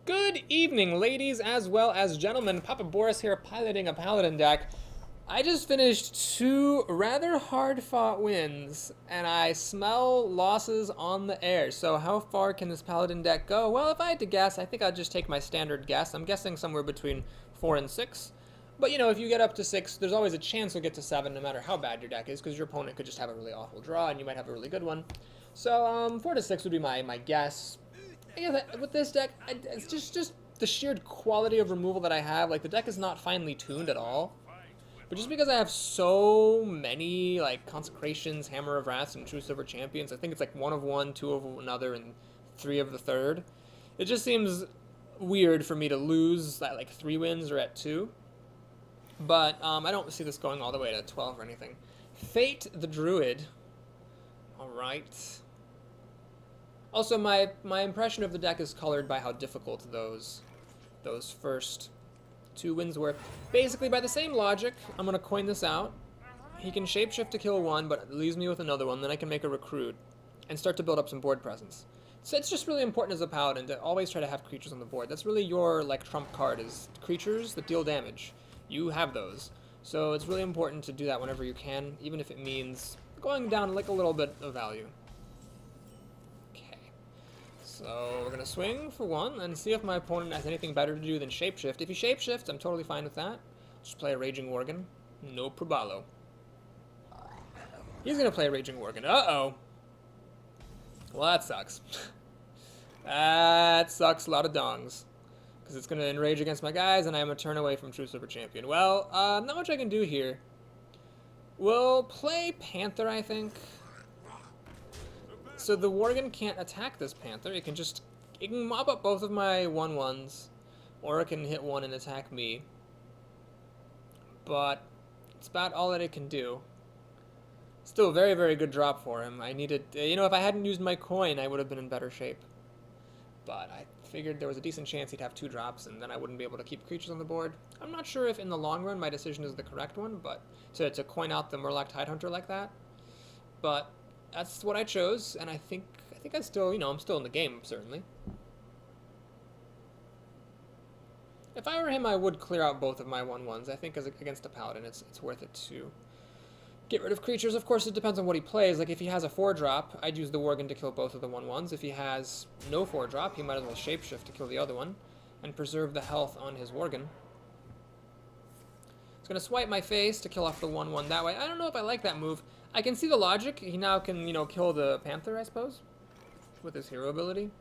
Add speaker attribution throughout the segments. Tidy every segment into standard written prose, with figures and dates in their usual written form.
Speaker 1: Good evening, ladies as well as gentlemen. Papa Boris here, piloting a Paladin deck. I just finished two rather hard-fought wins, and I smell losses on the air. So how far can this Paladin deck go? Well, if I had to guess, I think I'd just take my standard guess. I'm guessing somewhere between 4 and 6. But, you know, if you get up to 6, there's always a chance you'll get to 7 no matter how bad your deck is, because your opponent could just have a really awful draw, and you might have a really good one. So, 4 to 6 would be my guess. Yeah, with this deck, it's just the sheer quality of removal that I have. Like, the deck is not finely tuned at all. But just because I have so many, like, Consecrations, Hammer of Wraths, and True Silver Champions, I think it's like 1 of one, 2 of another, and 3 of the third. It just seems weird for me to lose at, like, 3 wins or at 2. But I don't see this going all the way to 12 or anything. Fate the Druid. Alright. Also, my impression of the deck is colored by how difficult those first 2 wins were. Basically, by the same logic, I'm going to coin this out. He can shapeshift to kill 1, but it leaves me with another one. Then I can make a recruit and start to build up some board presence. So it's just really important as a paladin to always try to have creatures on the board. That's really your like trump card, is creatures that deal damage. You have those. So it's really important to do that whenever you can, even if it means going down like a little bit of value. So we're going to swing for 1 and see if my opponent has anything better to do than shapeshift. If he shapeshifts, I'm totally fine with that. Just play a Raging Worgen. No probalo. He's going to play a Raging Worgen. Uh-oh. Well, that sucks. That sucks a lot of dongs. Because it's going to enrage against my guys, and I'm a turn away from True Silver Champion. Well, not much I can do here. We'll play Panther, I think. So the Worgen can't attack this Panther. It can mop up both of my 1/1s, or it can hit 1 and attack me. But it's about all that it can do. Still a very, very good drop for him. I needed, you know, if I hadn't used my coin, I would have been in better shape. But I figured there was a decent chance he'd have 2 drops, and then I wouldn't be able to keep creatures on the board. I'm not sure if in the long run my decision is the correct one, but to coin out the Murloc Tidehunter like that. But that's what I chose, and I think I still, you know, I'm still in the game, certainly. If I were him, I would clear out both of my 1/1s. I think as against a Paladin, it's worth it to get rid of creatures. Of course, it depends on what he plays. Like, if he has a 4-drop, I'd use the Worgen to kill both of the 1/1s. If he has no 4-drop, he might as well shapeshift to kill the other one and preserve the health on his Worgen. He's going to swipe my face to kill off the 1/1 that way. I don't know if I like that move. I can see the logic. He now can, you know, kill the Panther, I suppose, with his hero ability.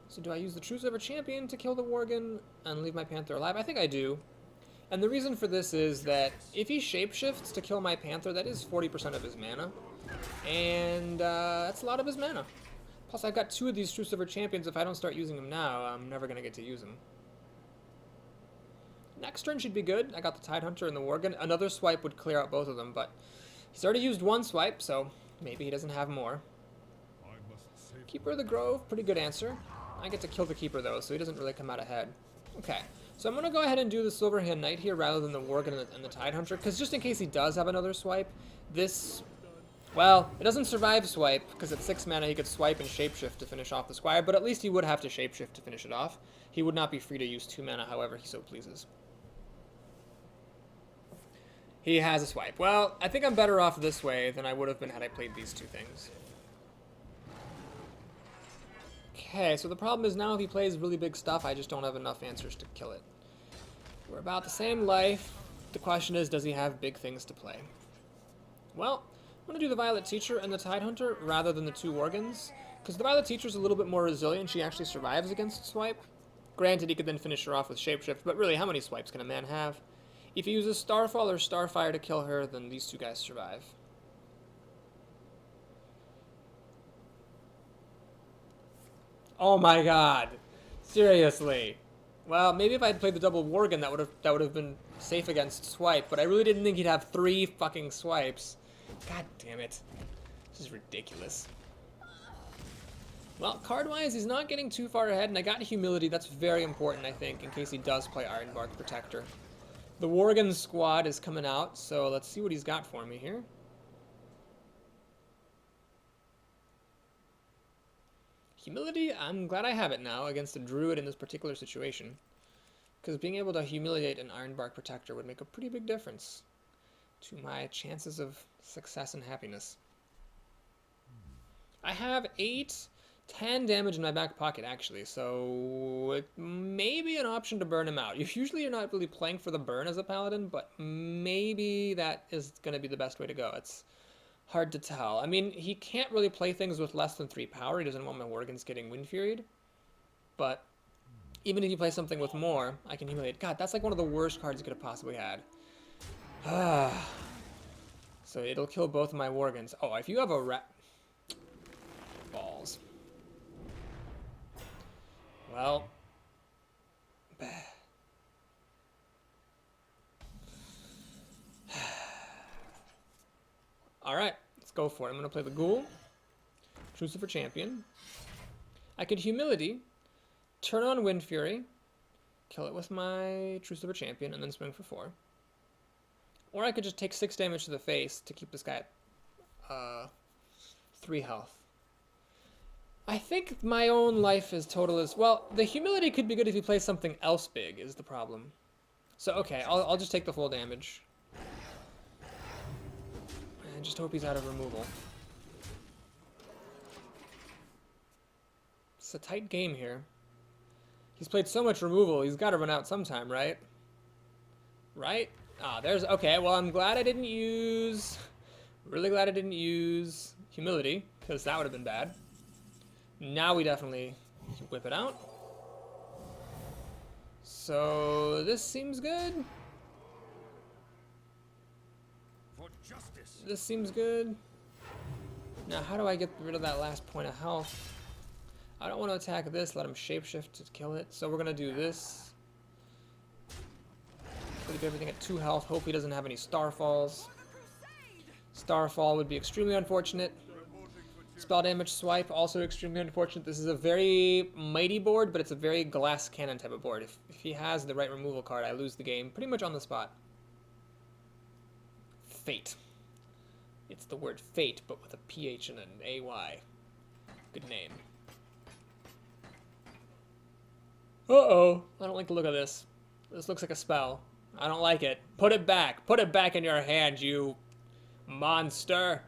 Speaker 1: So do I use the True Silver Champion to kill the Worgen and leave my Panther alive? I think I do. And the reason for this is that if he shapeshifts to kill my Panther, that is 40% of his mana. And that's a lot of his mana. Plus, I've got 2 of these True Silver Champions. If I don't start using them now, I'm never going to get to use them. Next turn should be good. I got the Tidehunter and the Worgen. Another swipe would clear out both of them, but he's already used 1 swipe, so maybe he doesn't have more. Keeper of the Grove, pretty good answer. I get to kill the Keeper, though, so he doesn't really come out ahead. Okay, so I'm going to go ahead and do the Silverhand Knight here rather than the Worgen and the Tidehunter, because just in case he does have another swipe, this... Well, it doesn't survive swipe, because at 6 mana he could swipe and shapeshift to finish off the Squire, but at least he would have to shapeshift to finish it off. He would not be free to use 2 mana however he so pleases. He has a swipe. Well, I think I'm better off this way than I would have been had I played these 2 things. Okay, so the problem is now if he plays really big stuff, I just don't have enough answers to kill it. We're about the same life. The question is, does he have big things to play? Well, I'm going to do the Violet Teacher and the Tidehunter rather than the 2 Worgens, because the Violet Teacher is a little bit more resilient. She actually survives against swipe. Granted, he could then finish her off with Shapeshift, but really, how many swipes can a man have? If he uses Starfall or Starfire to kill her, then these 2 guys survive. Oh my god. Seriously. Well, maybe if I'd played the double Worgen, that would have been safe against swipe, but I really didn't think he'd have 3 fucking swipes. God damn it. This is ridiculous. Well, card-wise, he's not getting too far ahead, and I got Humility. That's very important, I think, in case he does play Ironbark Protector. The Worgen squad is coming out, so let's see what he's got for me here. Humility, I'm glad I have it now against a druid in this particular situation. Because being able to humiliate an Ironbark Protector would make a pretty big difference to my chances of success and happiness. I have 10 damage in my back pocket, actually, so it may be an option to burn him out. Usually you're not really playing for the burn as a Paladin, but maybe that is going to be the best way to go. It's hard to tell. I mean, he can't really play things with less than 3 power. He doesn't want my Worgens getting Wind Furied, but even if you play something with more, I can humiliate. God, that's like one of the worst cards you could have possibly had. So it'll kill both of my Worgens. Oh, if you have a rat... Balls. Well... Alright, let's go for it. I'm going to play the Ghoul. Crucifer Champion. I could Humility, turn on Wind Fury, kill it with my Crucifer Champion, and then swing for 4. Or I could just take 6 damage to the face to keep this guy at 3 health. I think my own life is total as... Well, the Humility could be good if you play something else big, is the problem. So, okay, I'll just take the full damage. I just hope he's out of removal. It's a tight game here. He's played so much removal, he's got to run out sometime, right? Right? Ah, there's... Okay, well, I'm glad I didn't use... Really glad I didn't use Humility, because that would have been bad. Now we definitely whip it out. So, this seems good.
Speaker 2: For justice.
Speaker 1: This seems good. Now, how do I get rid of that last point of health? I don't want to attack this, let him shapeshift to kill it. So we're going to do this. Put everything at 2 health. Hope he doesn't have any Starfalls. Starfall would be extremely unfortunate. Spell damage swipe, also extremely unfortunate. This is a very mighty board, but it's a very glass cannon type of board. If he has the right removal card, I lose the game pretty much on the spot. Fate. It's the word fate, but with a PH and an AY. Good name. Uh-oh. I don't like the look of this. This looks like a spell. I don't like it. Put it back. Put it back in your hand, you monster.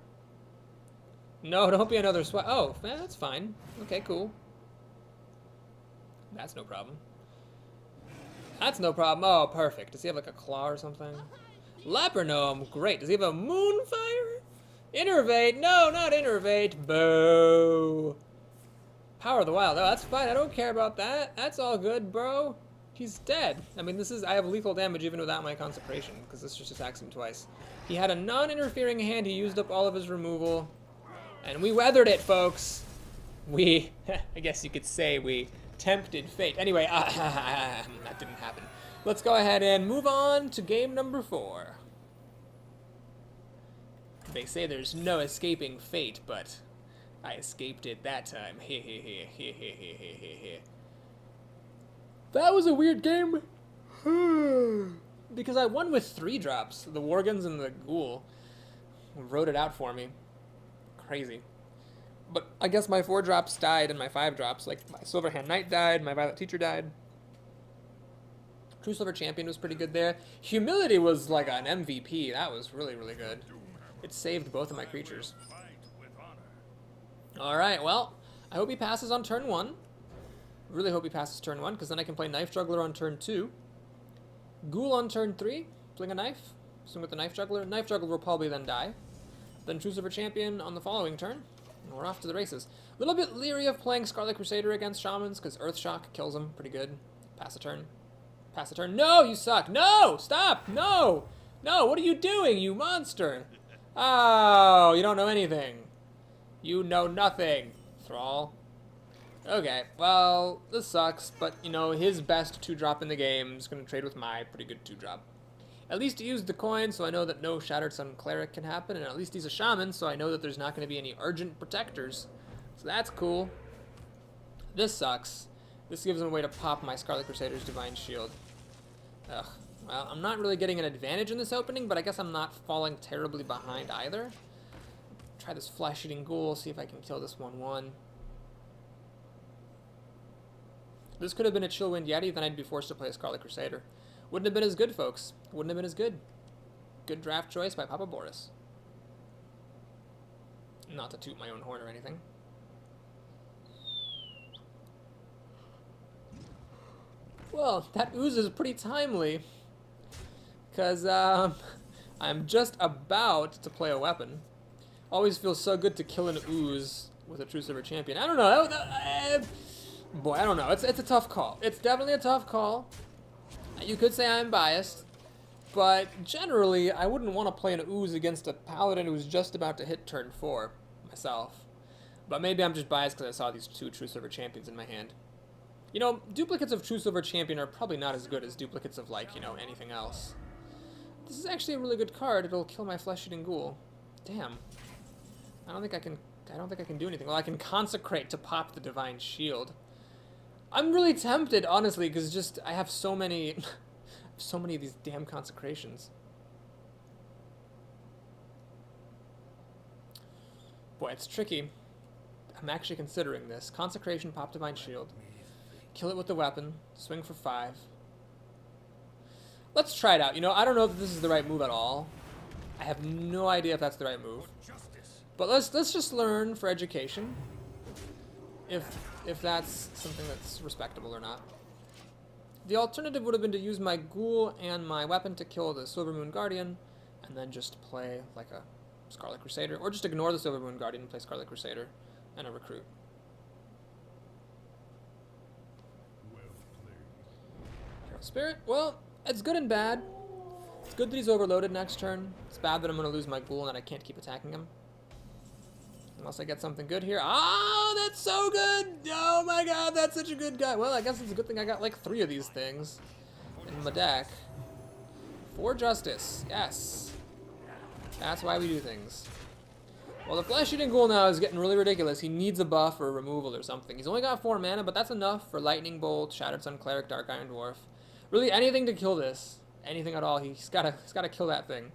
Speaker 1: No, don't be another swipe. Oh, that's fine. Okay, cool. That's no problem. That's no problem. Oh, perfect. Does he have like a claw or something? Leper Gnome. Great. Does he have a Moonfire? Innervate. No, not Innervate. Boo. Power of the Wild. Oh, that's fine. I don't care about that. That's all good, bro. He's dead. I mean, I have lethal damage even without my Consecration, because this just attacks him twice. He had a non-interfering hand. He used up all of his removal. And we weathered it, folks. I guess you could say we tempted fate. Anyway, that didn't happen. Let's go ahead and move on to game number 4. They say there's no escaping fate, but I escaped it that time. That was a weird game. Because I won with 3 drops. The Worgens and the Ghoul wrote it out for me. Crazy. But I guess my 4 drops died and my 5 drops. Like, my Silverhand Knight died, my Violet Teacher died. True Silver Champion was pretty good there. Humility was like an MVP. That was really, really good. It saved both of my creatures. Alright, well, I hope he passes on turn 1. Really hope he passes turn 1, because then I can play Knife Juggler on turn 2. Ghoul on turn 3. Fling a knife. Swing with the Knife Juggler. Knife Juggler will probably then die. Then True Silver Champion on the following turn. And we're off to the races. A little bit leery of playing Scarlet Crusader against Shamans, because Earth Shock kills him pretty good. Pass a turn. Pass a turn. No, you suck. No! Stop! No! No, what are you doing, you monster? Oh, you don't know anything. You know nothing, Thrall. Okay, well, this sucks, but, you know, his best 2-drop in the game is going to trade with my pretty good 2-drop. At least he used the coin, so I know that no Shattered Sun Cleric can happen, and at least he's a Shaman, so I know that there's not going to be any urgent protectors. So that's cool. This sucks. This gives him a way to pop my Scarlet Crusader's Divine Shield. Ugh. Well, I'm not really getting an advantage in this opening, but I guess I'm not falling terribly behind either. Try this Flesh-Eating Ghoul, see if I can kill this 1/1. This could have been a Chillwind Yeti, then I'd be forced to play a Scarlet Crusader. Wouldn't have been as good, folks. Wouldn't have been as good. Good draft choice by Papa Boris. Not to toot my own horn or anything. Well, that ooze is pretty timely. Because I'm just about to play a weapon. Always feels so good to kill an ooze with a True Silver Champion. I don't know. Boy, I don't know. It's a tough call. It's definitely a tough call. You could say I'm biased. But generally, I wouldn't want to play an ooze against a Paladin who's just about to hit turn 4 myself. But maybe I'm just biased because I saw these 2 True Silver Champions in my hand. You know, duplicates of True Silver Champion are probably not as good as duplicates of, like, you know, anything else. This is actually a really good card. It'll kill my Flesh-Eating Ghoul. Damn. I don't think I can do anything. Well, I can Consecrate to pop the Divine Shield. I'm really tempted, honestly, because just I have so many so many of these damn consecrations. Boy, it's tricky. I'm actually considering this. Consecration, pop Divine Shield. Kill it with the weapon. Swing for 5. Let's try it out. You know, I don't know if this is the right move at all. I have no idea if that's the right move. But let's just learn for education. If that's something that's respectable or not. The alternative would have been to use my Ghoul and my weapon to kill the Silvermoon Guardian, and then just play like a Scarlet Crusader, or just ignore the Silvermoon Guardian and play Scarlet Crusader and a Recruit. Hero Spirit, well, it's good and bad. It's good that he's overloaded next turn. It's bad that I'm going to lose my Ghoul and that I can't keep attacking him. Unless I get something good here. Oh, that's so good! Oh my god, that's such a good guy. Well, I guess it's a good thing I got like 3 of these things in my deck. 4 Justice, yes. That's why we do things. Well, the Flesh-Eating Ghoul now is getting really ridiculous. He needs a buff or a removal or something. He's only got 4 mana, but that's enough for Lightning Bolt, Shattered Sun Cleric, Dark Iron Dwarf. Really, anything to kill this. Anything at all. He's gotta kill that thing.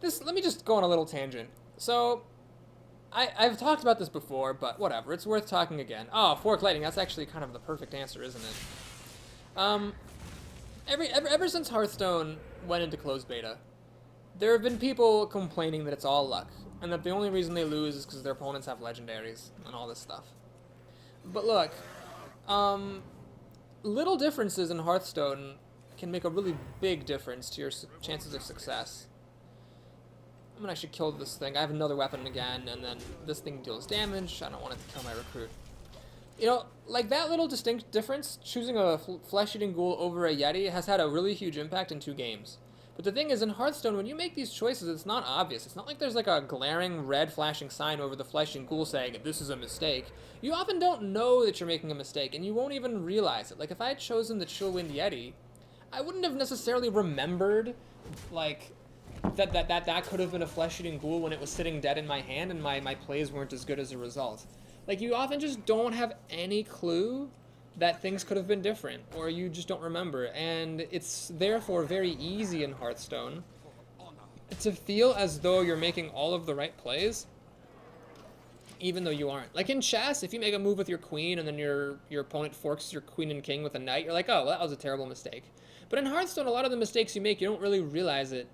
Speaker 1: Let me just go on a little tangent. So, I've talked about this before, but whatever. It's worth talking again. Oh, Fork Lightning. That's actually kind of the perfect answer, isn't it? Ever since Hearthstone went into closed beta, there have been people complaining that it's all luck, and that the only reason they lose is because their opponents have legendaries and all this stuff. But look, little differences in Hearthstone can make a really big difference to your chances of success. I'm gonna actually kill this thing. I have another weapon again, and then this thing deals damage. I don't want it to kill my Recruit. You know, like that little distinct difference, choosing a Flesh-Eating Ghoul over a Yeti has had a really huge impact in 2 games. But the thing is, in Hearthstone, when you make these choices, it's not obvious. It's not like there's like a glaring red flashing sign over the Flesh-Eating Ghoul saying, this is a mistake. You often don't know that you're making a mistake, and you won't even realize it. Like, if I had chosen the Chillwind Yeti, I wouldn't have necessarily remembered, like, that could have been a Flesh-Eating Ghoul when it was sitting dead in my hand and my plays weren't as good as a result. Like, you often just don't have any clue that things could have been different, or you just don't remember, and it's therefore very easy in Hearthstone to feel as though you're making all of the right plays, even though you aren't. Like in chess, if you make a move with your queen and then your opponent forks your queen and king with a knight, you're like, oh, well, that was a terrible mistake. But in Hearthstone, a lot of the mistakes you make, you don't really realize it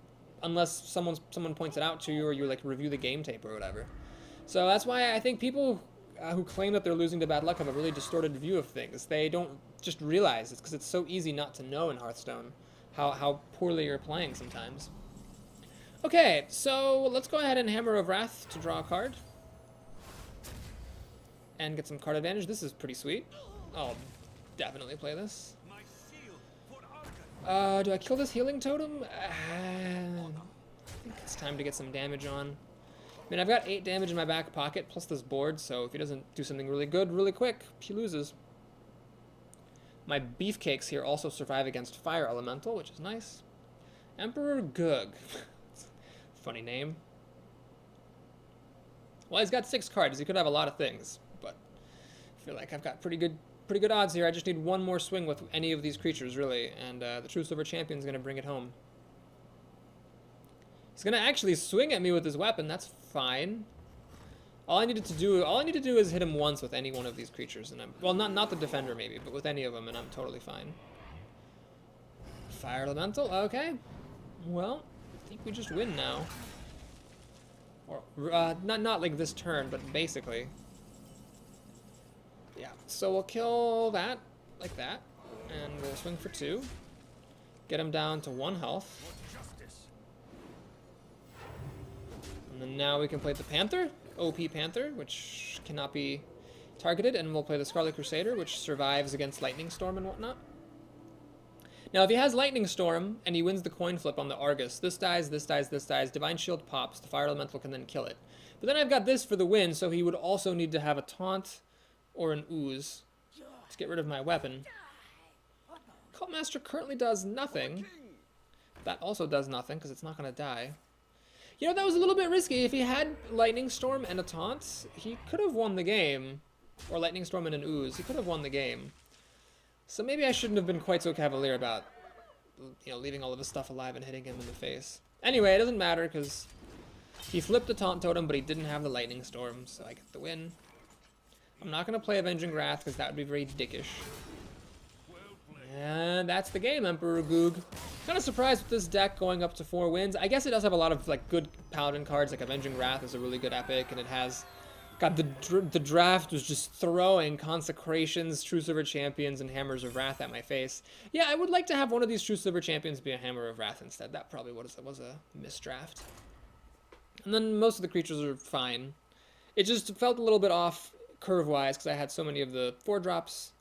Speaker 1: unless someone points it out to you, or you like review the game tape or whatever. So that's why I think people who claim that they're losing to bad luck have a really distorted view of things. They don't just realize it's because it's so easy not to know in Hearthstone how poorly you're playing sometimes. Okay, so let's go ahead and Hammer of Wrath to draw a card. And get some card advantage. This is pretty sweet. I'll definitely play this. Do I kill this Healing Totem? I think it's time to get some damage on. I mean, I've got 8 damage in my back pocket, plus this board, so if he doesn't do something really good really quick, he loses. My Beefcakes here also survive against Fire Elemental, which is nice. Emperor Gug. Funny name. Well, he's got 6 cards. He could have a lot of things, but I feel like I've got pretty good odds here. I just need one more swing with any of these creatures, really, and the True Silver Champion's going to bring it home. He's going to actually swing at me with his weapon. That's fine. All I need to do is hit him once with any one of these creatures, and I'm well, not the defender maybe, but with any of them, and I'm totally fine. Fire elemental, okay. Well, I think we just win now. Or not like this turn, but basically. Yeah. So we'll kill that like that, and we'll swing for 2. Get him down to 1 health. And then now we can play the Panther, OP Panther, which cannot be targeted, and we'll play the Scarlet Crusader, which survives against Lightning Storm and whatnot. Now, if he has Lightning Storm, and he wins the coin flip on the Argus, this dies, this dies, this dies, Divine Shield pops, the Fire Elemental can then kill it. But then I've got this for the win, so he would also need to have a Taunt or an Ooze to get rid of my weapon. Cultmaster currently does nothing. That also does nothing, because it's not going to die. You know, that was a little bit risky. If he had Lightning Storm and a Taunt, he could have won the game. Or Lightning Storm and an Ooze. He could have won the game. So maybe I shouldn't have been quite so cavalier about, you know, leaving all of his stuff alive and hitting him in the face. Anyway, it doesn't matter, because he flipped the Taunt Totem, but he didn't have the Lightning Storm, so I get the win. I'm not going to play Avenging Wrath, because that would be very dickish. And that's the game, Emperor Goog. Kind of surprised with this deck going up to 4 wins. I guess it does have a lot of like good Paladin cards, like Avenging Wrath is a really good epic, and it has... God, the draft was just throwing Consecrations, True Silver Champions, and Hammers of Wrath at my face. Yeah, I would like to have one of these True Silver Champions be a Hammer of Wrath instead. That probably was a misdraft. And then most of the creatures are fine. It just felt a little bit off curve-wise, because I had so many of the 4-drops.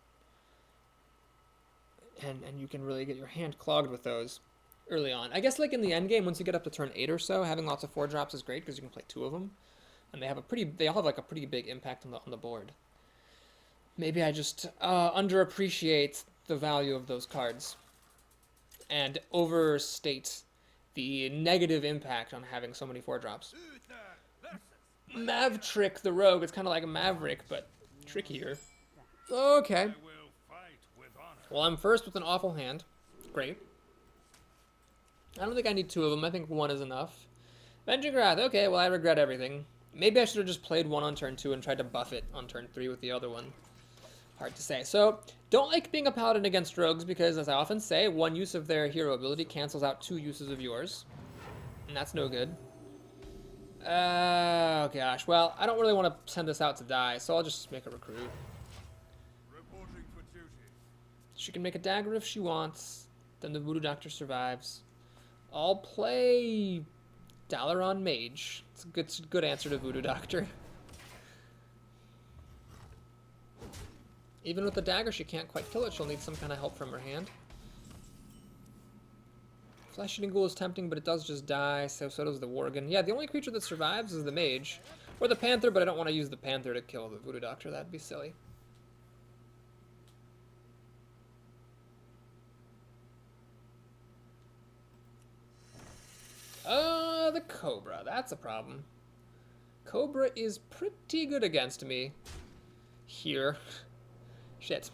Speaker 1: And you can really get your hand clogged with those early on. I guess like in the end game, once you get up to turn 8 or so, having lots of 4-drops is great because you can play 2 of them, and they all have like a pretty big impact on the board. Maybe I just underappreciate the value of those cards and overstate the negative impact on having so many 4-drops. Mavtrick the Rogue. It's kind of like a Maverick, but trickier. Okay. Well, I'm first with an awful hand. Great. I don't think I need 2 of them. I think 1 is enough. Avenging Wrath. Okay, well, I regret everything. Maybe I should have just played 1 on turn 2 and tried to buff it on turn 3 with the other one. Hard to say. So, don't like being a paladin against rogues because, as I often say, 1 use of their hero ability cancels out 2 uses of yours. And that's no good. Oh, gosh. Well, I don't really want to send this out to die, so I'll just make a recruit. She can make a dagger if she wants. Then the Voodoo Doctor survives. I'll play Dalaran Mage. It's a good answer to Voodoo Doctor. Even with the dagger, she can't quite kill it. She'll need some kind of help from her hand. Flesh-eating Ghoul is tempting, but it does just die, so does the Worgen. Yeah, the only creature that survives is the Mage. Or the Panther, but I don't want to use the Panther to kill the Voodoo Doctor. That'd be silly. The Cobra. That's a problem. Cobra is pretty good against me. Here. Shit.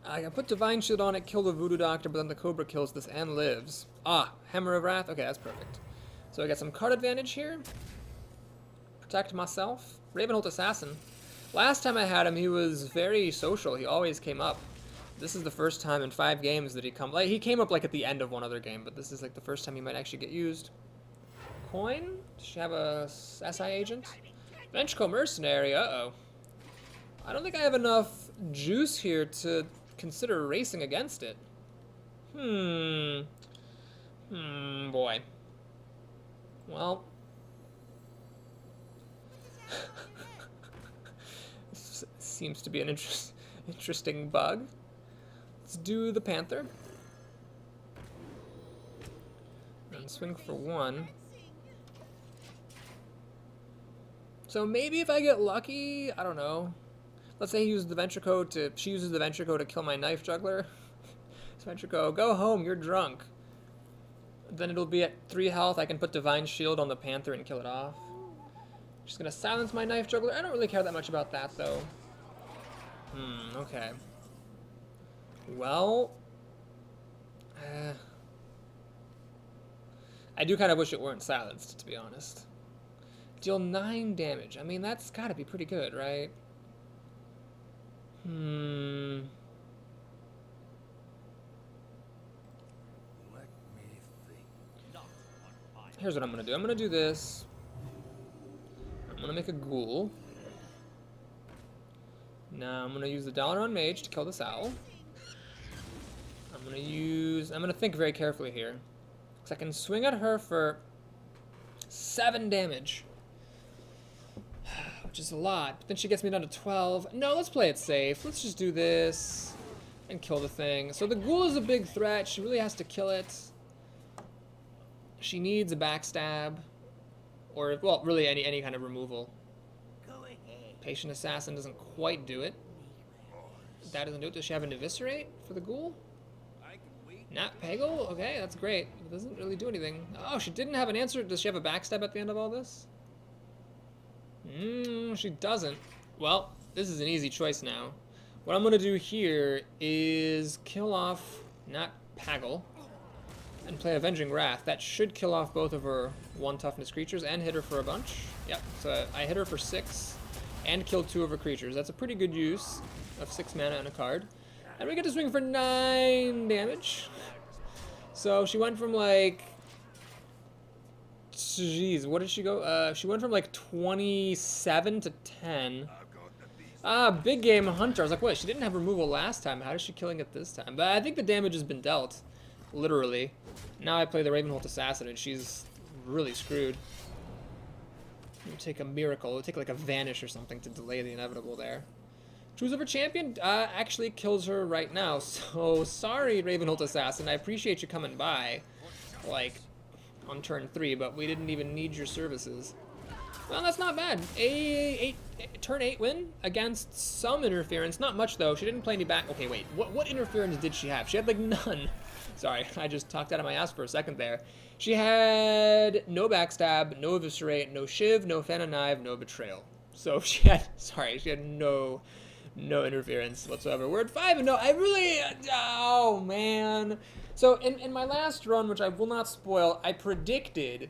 Speaker 1: I can put Divine Shield on it, kill the Voodoo Doctor, but then the Cobra kills this and lives. Ah, Hammer of Wrath. Okay, that's perfect. So I got some card advantage here. Protect myself. Ravenholt Assassin. Last time I had him, he was very social. He always came up. This is the first time in 5 games that he came up like at the end of one other game, but this is like the first time he might actually get used. Coin? Does she have a SI agent? Ventricle Mercenary, uh-oh. I don't think I have enough juice here to consider racing against it. Boy. Well. This seems to be an interesting bug. Let's do the Panther. And swing for 1. So maybe if I get lucky, I don't know. Let's say she uses the Ventrico to kill my Knife Juggler. So Ventrico, go home, you're drunk. Then it'll be at 3 health. I can put Divine Shield on the Panther and kill it off. Just gonna silence my Knife Juggler. I don't really care that much about that though. Okay. Well, I do kind of wish it weren't silenced, to be honest. Deal 9 damage. I mean, that's gotta be pretty good, right?
Speaker 2: Let me think.
Speaker 1: Here's what I'm gonna do. I'm gonna do this. I'm gonna make a ghoul. Now I'm gonna use the dollar on mage to kill this owl. I'm gonna think very carefully here. Because I can swing at her for 7 damage. Which is a lot. But then she gets me down to 12. No, let's play it safe. Let's just do this and kill the thing. So the ghoul is a big threat. She really has to kill it. She needs a backstab. Or, well, really any kind of removal. Patient Assassin doesn't quite do it. That doesn't do it. Does she have an Eviscerate for the ghoul? Not Peggle? Okay, that's great. It doesn't really do anything. Oh, she didn't have an answer. Does she have a backstab at the end of all this? She doesn't. Well, this is an easy choice now. What I'm going to do here is kill off, not Paggle, and play Avenging Wrath. That should kill off both of her 1 toughness creatures and hit her for a bunch. Yep, so I hit her for 6 and killed 2 of her creatures. That's a pretty good use of 6 mana and a card. And we get to swing for 9 damage. So she went from like... Jeez, what did she go? She went from like 27 to 10. Ah, big game hunter. I was like, wait, she didn't have removal last time. How is she killing it this time? But I think the damage has been dealt. Literally. Now I play the Ravenholt Assassin and she's really screwed. It would take a miracle. It would take like a vanish or something to delay the inevitable there. Choose of her champion actually kills her right now. So sorry, Ravenholt Assassin. I appreciate you coming by, like, on turn 3, but we didn't even need your services. Well, that's not bad. Turn 8 win against some interference. Not much though. She didn't play any back. Okay, wait. What interference did she have? She had like none. Sorry, I just talked out of my ass for a second there. She had no backstab, no eviscerate, no shiv, no fan of knife, no betrayal. So she had, sorry, she had no interference whatsoever. We're at 5 and no, I really, oh man. So in my last run, which I will not spoil, I predicted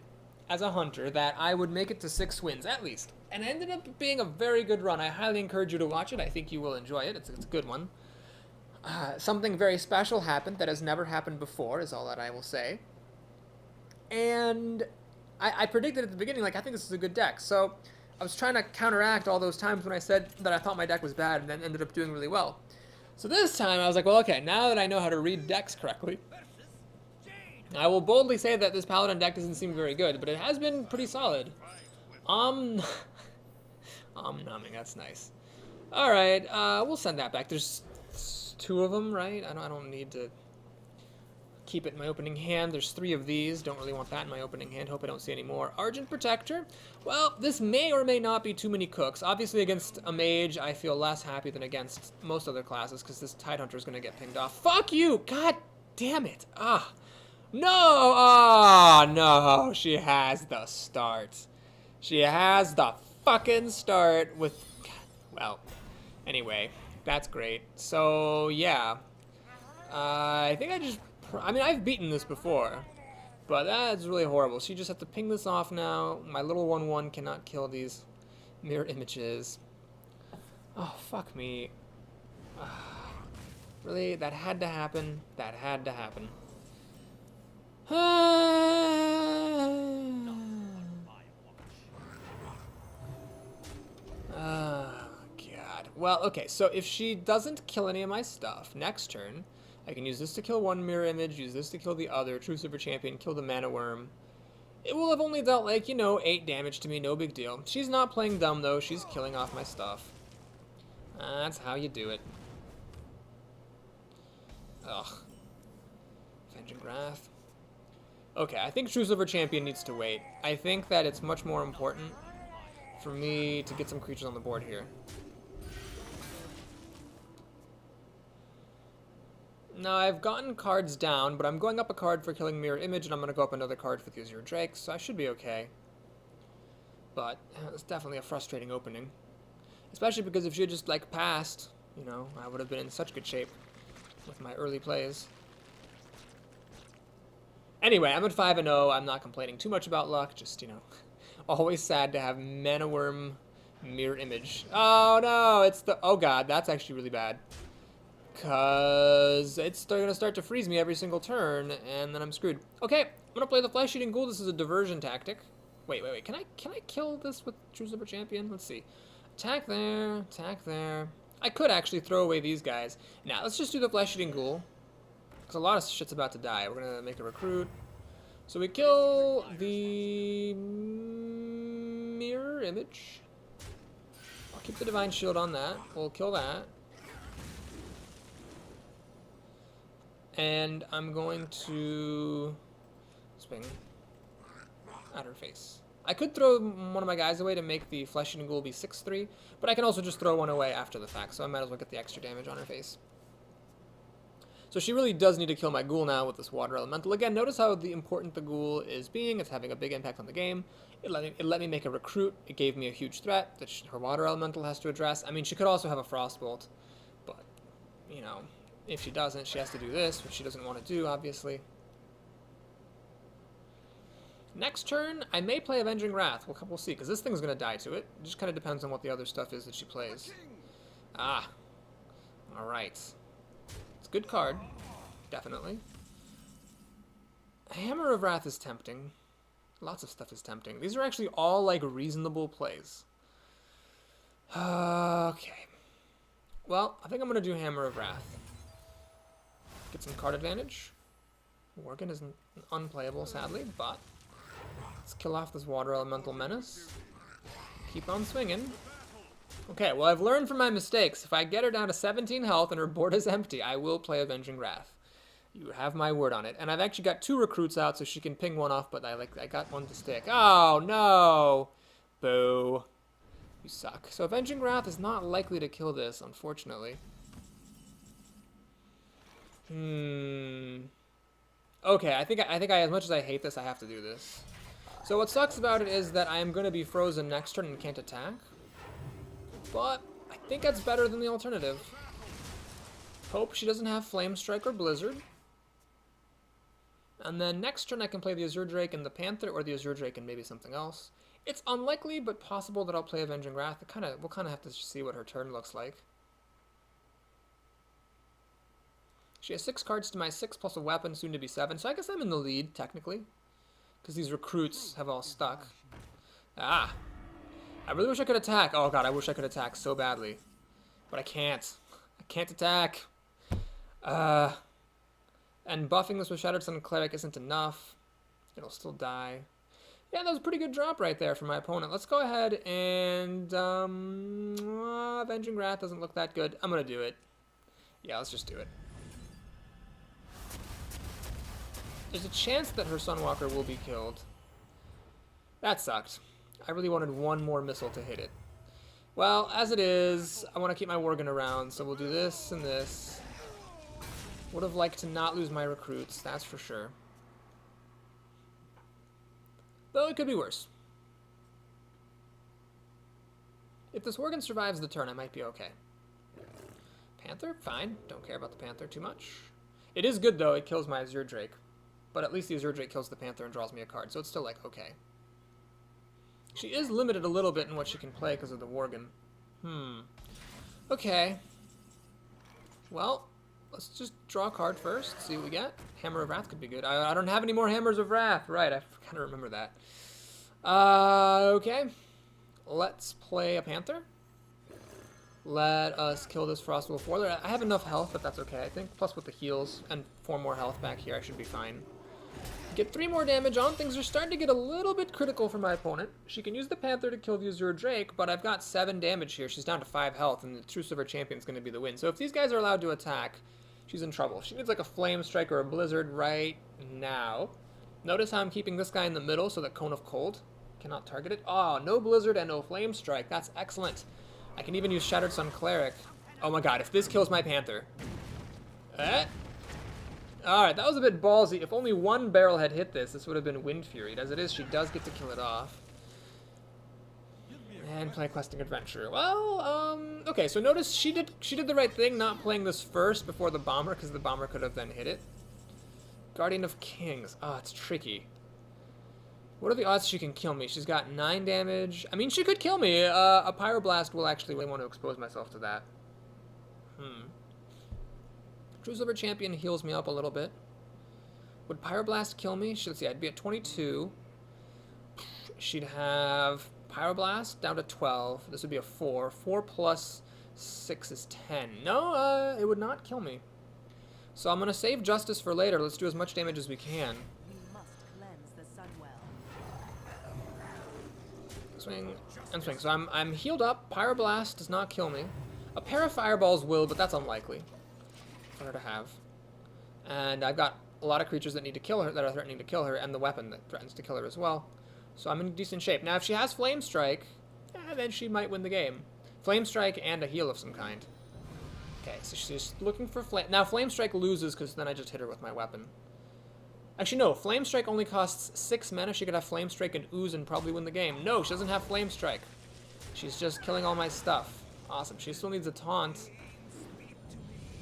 Speaker 1: as a hunter that I would make it to 6 wins at least. And it ended up being a very good run. I highly encourage you to watch it. I think you will enjoy it. It's a good one. Something very special happened that has never happened before is all that I will say. And I predicted at the beginning, like, I think this is a good deck. So I was trying to counteract all those times when I said that I thought my deck was bad and then ended up doing really well. So this time I was like, well, okay, now that I know how to read decks correctly, I will boldly say that this Paladin deck doesn't seem very good, but it has been pretty solid. Numbing, that's nice. Alright, we'll send that back. There's 2 of them, right? I don't need to keep it in my opening hand. There's 3 of these. Don't really want that in my opening hand. Hope I don't see any more. Argent Protector. Well, this may or may not be too many cooks. Obviously, against a mage, I feel less happy than against most other classes, because this Tidehunter is going to get pinged off. Fuck you! God damn it! Ah. No! Oh, no. She has the start. She has the fucking start with... Well, anyway, that's great. So, yeah. I think I mean, I've beaten this before, but that's really horrible. So you just have to ping this off now. My little 1/1 cannot kill these mirror images. Oh, fuck me. Really? That had to happen? That had to happen. Oh, God. Well, okay, so if she doesn't kill any of my stuff, next turn, I can use this to kill one mirror image, use this to kill the other, Truce of her Champion, kill the Mana Worm. It will have only dealt, like, 8 damage to me, no big deal. She's not playing dumb, though. She's killing off my stuff. That's how you do it. Ugh. Avenging Wrath. Okay, I think Truce of her Champion needs to wait. I think that it's much more important for me to get some creatures on the board here. Now, I've gotten cards down, but I'm going up a card for killing Mirror Image, and I'm going to go up another card for the Azure Drake, so I should be okay. But it's definitely a frustrating opening. Especially because if she had just, like, passed, I would have been in such good shape with my early plays. Anyway, I'm at 5-0. I'm not complaining too much about luck. Just, you know, always sad to have Mana Worm Mirror Image. Oh, no. It's the... Oh, God. That's actually really bad. Because it's going to start to freeze me every single turn, and then I'm screwed. Okay, I'm going to play the Flesh-Eating Ghoul. This is a diversion tactic. Wait. Can I kill this with True Super Champion? Let's see. Attack there. Attack there. I could actually throw away these guys. Now, let's just do the Flesh-Eating Ghoul. Because a lot of shit's about to die. We're going to make a recruit. So we kill the Mirror Image. I'll keep the Divine Shield on that. We'll kill that. And I'm going to swing at her face. I could throw one of my guys away to make the Flesh-Eating Ghoul be 6-3, but I can also just throw one away after the fact, so I might as well get the extra damage on her face. So she really does need to kill my Ghoul now with this Water Elemental. Again, notice how important the Ghoul is being. It's having a big impact on the game. It let me make a recruit. It gave me a huge threat that her Water Elemental has to address. I mean, she could also have a Frostbolt, but, you know... If she doesn't, she has to do this, which she doesn't want to do, obviously. Next turn, I may play Avenging Wrath. We'll see, because this thing's going to die to it. It just kind of depends on what the other stuff is that she plays. Ah. Alright. It's a good card. Definitely. Hammer of Wrath is tempting. Lots of stuff is tempting. These are actually all, like, reasonable plays. Okay. Well, I think I'm going to do Hammer of Wrath. Get some card advantage. Worgen is unplayable, sadly, but let's kill off this Water Elemental Menace. Keep on swinging. Okay, well, I've learned from my mistakes. If I get her down to 17 health and her board is empty, I will play Avenging Wrath. You have my word on it. And I've actually got 2 recruits out, so she can ping one off, but I got one to stick. Oh, no! Boo. You suck. So Avenging Wrath is not likely to kill this, unfortunately. Okay, I think as much as I hate this, I have to do this. So what sucks about it is that I am going to be frozen next turn and can't attack. But I think that's better than the alternative. Hope she doesn't have Flame Strike or Blizzard. And then next turn I can play the Azure Drake and the Panther, or the Azure Drake and maybe something else. It's unlikely, but possible that I'll play Avenging Wrath. We'll kind of have to see what her turn looks like. She has 6 cards to my 6 plus a weapon, soon to be 7. So I guess I'm in the lead, technically. Because these recruits have all stuck. Ah. I really wish I could attack. Oh god, I wish I could attack so badly. But I can't. I can't attack. And buffing this with Shattered Sun Cleric isn't enough. It'll still die. Yeah, that was a pretty good drop right there for my opponent. Let's go ahead and... Avenging Wrath doesn't look that good. I'm going to do it. Yeah, let's just do it. There's a chance that her Sunwalker will be killed. That sucked. I really wanted one more missile to hit it. Well, as it is, I want to keep my Worgen around, so we'll do this and this. Would have liked to not lose my recruits, that's for sure. Though it could be worse. If this Worgen survives the turn, I might be okay. Panther? Fine. Don't care about the Panther too much. It is good, though. It kills my Azure Drake. But at least the Azure Drake kills the Panther and draws me a card, so it's still, like, okay. She is limited a little bit in what she can play because of the Worgen. Okay. Well, let's just draw a card first, see what we get. Hammer of Wrath could be good. I don't have any more Hammers of Wrath. Right, I kind of remember that. Okay. Let's play a Panther. Let us kill this Frostwolf Warlord. I have enough health, but that's okay, I think. Plus with the heals and 4 more health back here, I should be fine. Get 3 more damage on. Things are starting to get a little bit critical for my opponent. She can use the Panther to kill the Azure Drake, but I've got 7 damage here. She's down to 5 health, and the True Silver Champion's going to be the win. So if these guys are allowed to attack, she's in trouble. She needs like a Flame Strike or a Blizzard right now. Notice how I'm keeping this guy in the middle so that Cone of Cold cannot target it. Oh, no Blizzard and no Flame Strike. That's excellent. I can even use Shattered Sun Cleric. Oh my god, if this kills my Panther. Alright, that was a bit ballsy. If only one barrel had hit this, this would have been Wind Fury. As it is, she does get to kill it off. And play Questing Adventure. Well, okay, so notice she did the right thing not playing this first before the Bomber, because the Bomber could have then hit it. Guardian of Kings. Oh, it's tricky. What are the odds she can kill me? She's got 9 damage. I mean, she could kill me. A Pyroblast will actually want to expose myself to that. True Silver Champion heals me up a little bit. Would Pyroblast kill me? Let's see, I'd be at 22. She'd have Pyroblast down to 12. This would be a 4. 4 plus 6 is 10. No, it would not kill me. So I'm going to save Justice for later. Let's do as much damage as we can.
Speaker 3: We must cleanse the Sunwell.
Speaker 1: Swing and swing. So I'm healed up. Pyroblast does not kill me. A pair of Fireballs will, but that's unlikely for her to have. And I've got a lot of creatures that need to kill her, that are threatening to kill her, and the weapon that threatens to kill her as well. So I'm in decent shape. Now, if she has Flame Strike, then she might win the game. Flame Strike and a heal of some kind. Okay, so she's looking for Flame... Now, Flame Strike loses because then I just hit her with my weapon. Actually, no. Flame Strike only costs 6 mana. She could have Flame Strike and Ooze and probably win the game. No, she doesn't have Flame Strike. She's just killing all my stuff. Awesome. She still needs a taunt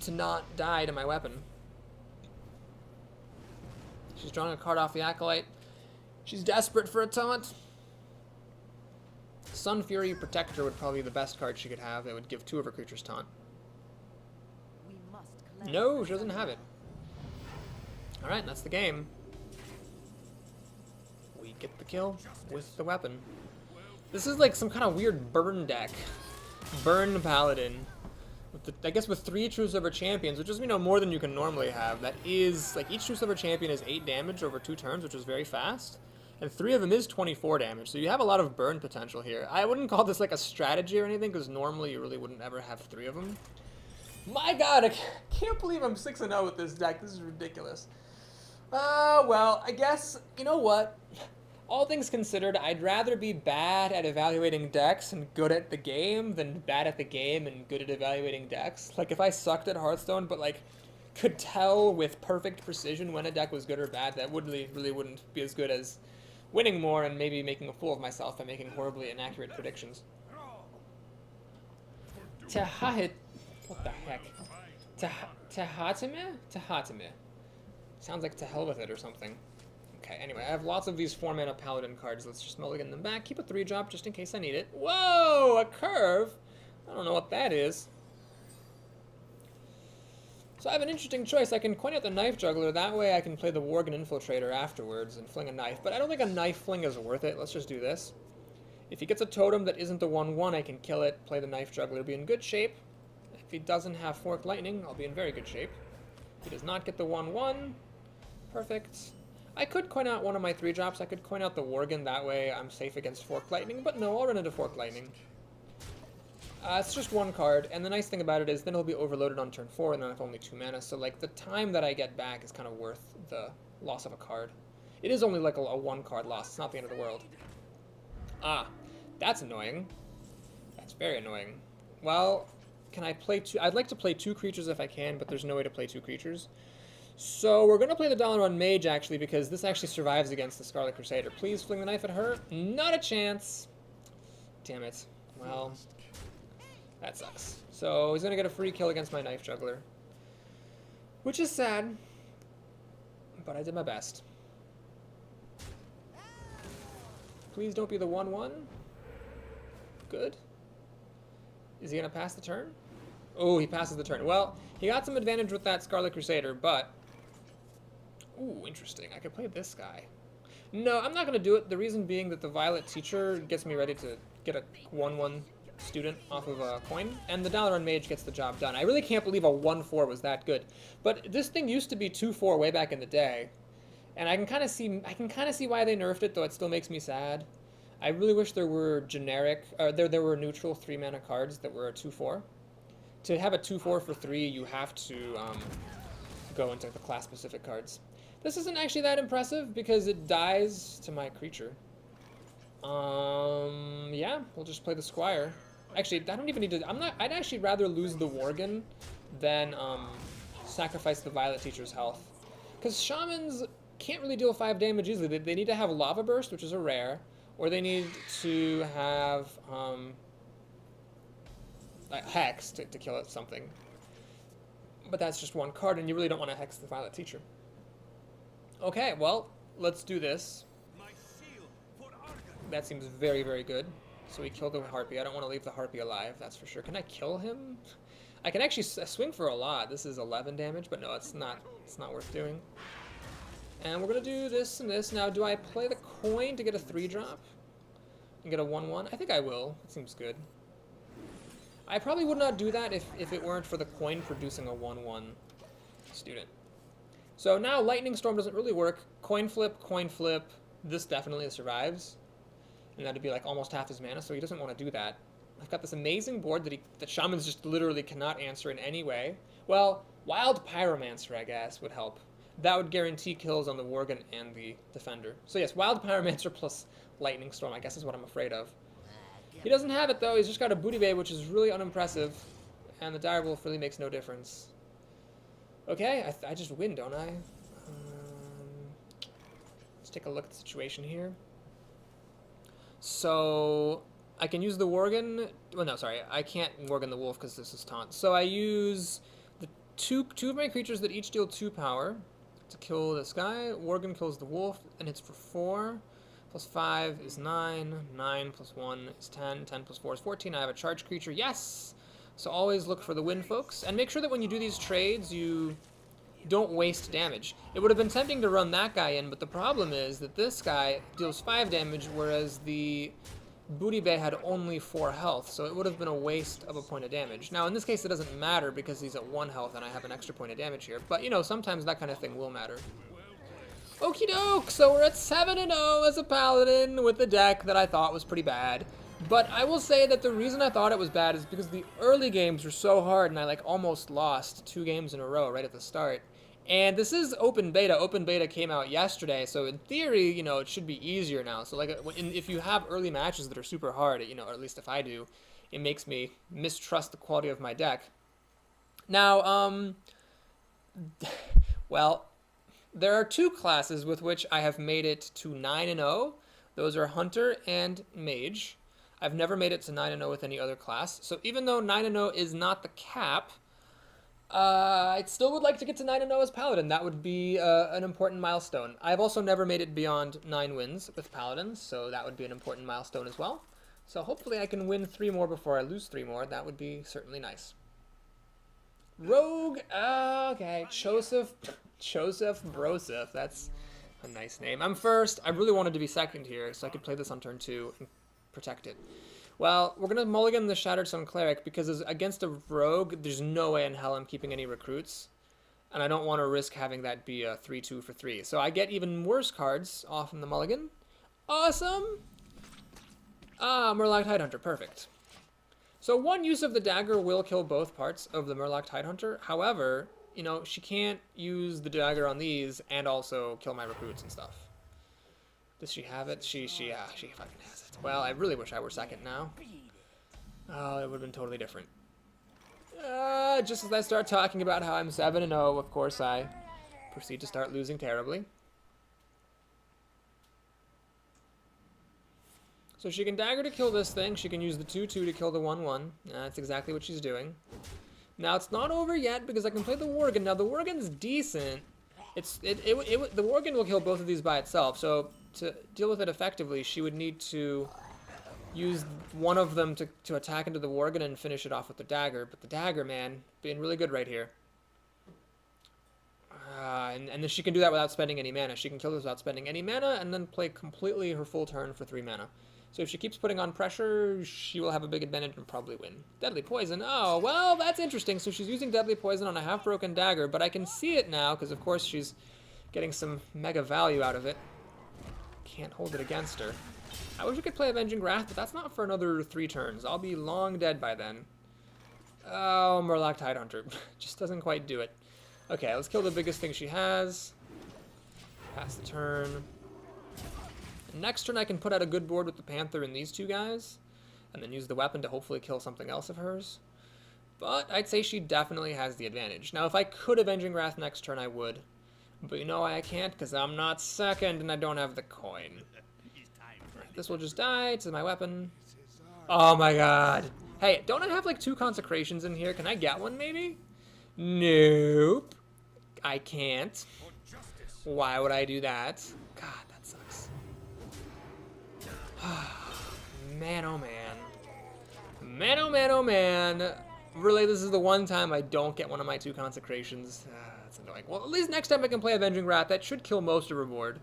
Speaker 1: to not die to my weapon. She's drawing a card off the Acolyte. She's desperate for a taunt. Sun Fury Protector would probably be the best card she could have. It would give 2 of her creatures taunt.
Speaker 3: We must cleanse
Speaker 1: No, she doesn't have it. Alright, that's the game. We get the kill with the weapon. This is like some kind of weird burn deck. Burn Paladin. I guess with 3 True Silver Champions, which is, more than you can normally have. That is, like, each True Silver Champion is 8 damage over 2 turns, which is very fast. And 3 of them is 24 damage, so you have a lot of burn potential here. I wouldn't call this like a strategy or anything, because normally you really wouldn't ever have 3 of them. My god, I can't believe I'm 6-0 with this deck. This is ridiculous. Well, I guess, you know what? All things considered, I'd rather be bad at evaluating decks and good at the game than bad at the game and good at evaluating decks. Like, if I sucked at Hearthstone, but, like, could tell with perfect precision when a deck was good or bad, that really wouldn't be as good as winning more and maybe making a fool of myself by making horribly inaccurate predictions. Tahahit... What the heck? Tahatime? Tahatime. Sounds like to hell with it or something. Okay, anyway, I have lots of these 4-mana Paladin cards. Let's just mulligan them back. Keep a 3-drop just in case I need it. Whoa! A curve? I don't know what that is. So I have an interesting choice. I can coin out the Knife Juggler. That way I can play the Worgen Infiltrator afterwards and fling a knife. But I don't think a knife fling is worth it. Let's just do this. If he gets a totem that isn't the 1/1, I can kill it, play the Knife Juggler, be in good shape. If he doesn't have Forked Lightning, I'll be in very good shape. If he does not get the 1/1, perfect. I could coin out one of my 3-drops. I could coin out the Worgen. That way I'm safe against Forked Lightning. But no, I'll run into Forked Lightning. It's just 1 card. And the nice thing about it is then he'll be overloaded on turn 4 and then I have only 2 mana. So, like, the time that I get back is kind of worth the loss of a card. It is only like a 1-card loss. It's not the end of the world. Ah, that's annoying. That's very annoying. Well, can I play 2? I'd like to play 2 creatures if I can, but there's no way to play 2 creatures. So we're going to play the $1 Mage, actually, because this actually survives against the Scarlet Crusader. Please fling the knife at her. Not a chance. Damn it. Well, that sucks. So he's going to get a free kill against my Knife Juggler, which is sad, but I did my best. Please don't be the 1/1. Good. Is he going to pass the turn? Oh, he passes the turn. Well, he got some advantage with that Scarlet Crusader, but... Ooh, interesting. I could play this guy. No, I'm not going to do it. The reason being that the Violet Teacher gets me ready to get a 1/1 student off of a coin, and the $1 Mage gets the job done. I really can't believe a 1/4 was that good. But this thing used to be 2/4 way back in the day, and I can kind of see why they nerfed it, though it still makes me sad. I really wish there were generic, there were neutral 3-mana cards that were a 2/4. To have a 2/4 for 3, you have to go into the class-specific cards. This isn't actually that impressive because it dies to my creature. Yeah, we'll just play the Squire. Actually, I don't even need to. I'd actually rather lose the Worgen than sacrifice the Violet Teacher's health, because Shamans can't really deal 5 damage easily. They need to have Lava Burst, which is a rare, or they need to have Hex to kill something. But that's just 1 card, and you really don't want to Hex the Violet Teacher. Okay, well, let's do this. That seems very, very good. So we kill the harpy. I don't want to leave the harpy alive, that's for sure. Can I kill him? I can actually swing for a lot. This is 11 damage, but no, it's not worth doing. And we're going to do this and this. Now, do I play the coin to get a 3-drop? And get a 1-1? I think I will. It seems good. I probably would not do that if it weren't for the coin producing a 1-1 student. So now Lightning Storm doesn't really work. Coin flip, this definitely survives. And that'd be like almost half his mana, so he doesn't want to do that. I've got this amazing board that Shamans just literally cannot answer in any way. Well, Wild Pyromancer, I guess, would help. That would guarantee kills on the Worgen and the Defender. So yes, Wild Pyromancer plus Lightning Storm, I guess is what I'm afraid of. He doesn't have it though, he's just got a Booty Bay, which is really unimpressive. And the Dire Wolf really makes no difference. Okay, I just win, don't I? Let's take a look at the situation here. So I can use the Worgen. Well, no, sorry, I can't Worgen the Wolf because this is taunt. So I use the two of my creatures that each deal 2 power to kill this guy. Worgen kills the wolf and hits for 4. Plus 5 is 9. 9 plus 1 is 10. 10 plus 4 is 14. I have a charged creature. Yes! So always look for the win, folks. And make sure that when you do these trades, you don't waste damage. It would have been tempting to run that guy in, but the problem is that this guy deals 5 damage, whereas the Booty Bay had only 4 health, so it would have been a waste of a point of damage. Now, in this case, it doesn't matter because he's at 1 health and I have an extra point of damage here, but, you know, sometimes that kind of thing will matter. Okie doke, so we're at 7-0 as a Paladin with a deck that I thought was pretty bad. But I will say that the reason I thought it was bad is because the early games were so hard and I like almost lost 2 games in a row right at the start. And this is open beta. Open beta came out yesterday, so in theory, you know, it should be easier now. So like if you have early matches that are super hard, you know, or at least if I do, it makes me mistrust the quality of my deck. Now, well, there are 2 classes with which I have made it to 9-0. Those are Hunter and Mage. I've never made it to 9-0 with any other class. So even though 9-0 is not the cap, I still would like to get to 9-0 as Paladin. That would be an important milestone. I've also never made it beyond 9 wins with Paladins, so that would be an important milestone as well. So hopefully I can win 3 more before I lose 3 more. That would be certainly nice. Rogue, okay, Joseph Broseph, that's a nice name. I'm first. I really wanted to be second here, so I could play this on turn 2 and protect it. Well, we're going to mulligan the Shattered Sun Cleric because against a rogue, there's no way in hell I'm keeping any recruits. And I don't want to risk having that be a 3-2 for 3. So I get even worse cards off in the mulligan. Awesome! Ah, Murloc Tidehunter, perfect. So one use of the dagger will kill both parts of the Murloc Tidehunter. However, you know, she can't use the dagger on these and also kill my recruits and stuff. Does she have it? She fucking has it. Well, I really wish I were second now. Oh, it would have been totally different. Just as I start talking about how I'm 7-0, of course I proceed to start losing terribly. So she can dagger to kill this thing. She can use the 2-2 to kill the 1-1. That's exactly what she's doing. Now, it's not over yet because I can play the Worgen. Now, the Worgen's decent. The Worgen will kill both of these by itself, so to deal with it effectively, she would need to use one of them to attack into the Worgen and finish it off with the dagger. But the dagger, man, being really good right here. And then she can do that without spending any mana. She can kill this without spending any mana and then play completely her full turn for 3 mana. So if she keeps putting on pressure, she will have a big advantage and probably win. Deadly Poison. Oh, well, that's interesting. So she's using Deadly Poison on a half-broken dagger, but I can see it now because, of course, she's getting some mega value out of it. Can't hold it against her. I wish I could play Avenging Wrath, but that's not for another 3 turns. I'll be long dead by then. Oh, Murloc Tidehunter. Just doesn't quite do it. Okay, let's kill the biggest thing she has. Pass the turn. Next turn I can put out a good board with the Panther and these 2 guys, and then use the weapon to hopefully kill something else of hers. But I'd say she definitely has the advantage. Now, if I could Avenging Wrath next turn, I would. But you know why I can't? Because I'm not second and I don't have the coin. This will just die to my weapon. Oh my god. Hey, don't I have like 2 consecrations in here? Can I get one maybe? Nope. I can't. Why would I do that? God, that sucks. Man, oh man. Man, oh man, oh man. Really, this is the one time I don't get one of my 2 consecrations. That's annoying. Well, at least next time I can play Avenging Wrath. That should kill most of her board.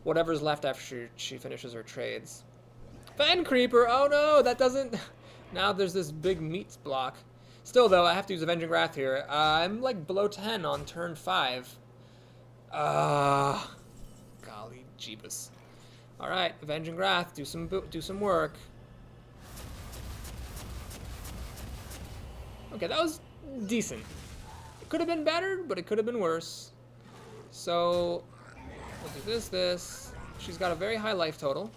Speaker 1: Whatever's left after she finishes her trades. Fen Creeper! Oh no, that doesn't... Now there's this big meat block. Still though, I have to use Avenging Wrath here. I'm like below 10 on turn 5. Golly jeebus. Alright, Avenging Wrath, do some work. Okay, that was decent. It could have been better, but it could have been worse. So, we'll do this. She's got a very high life total.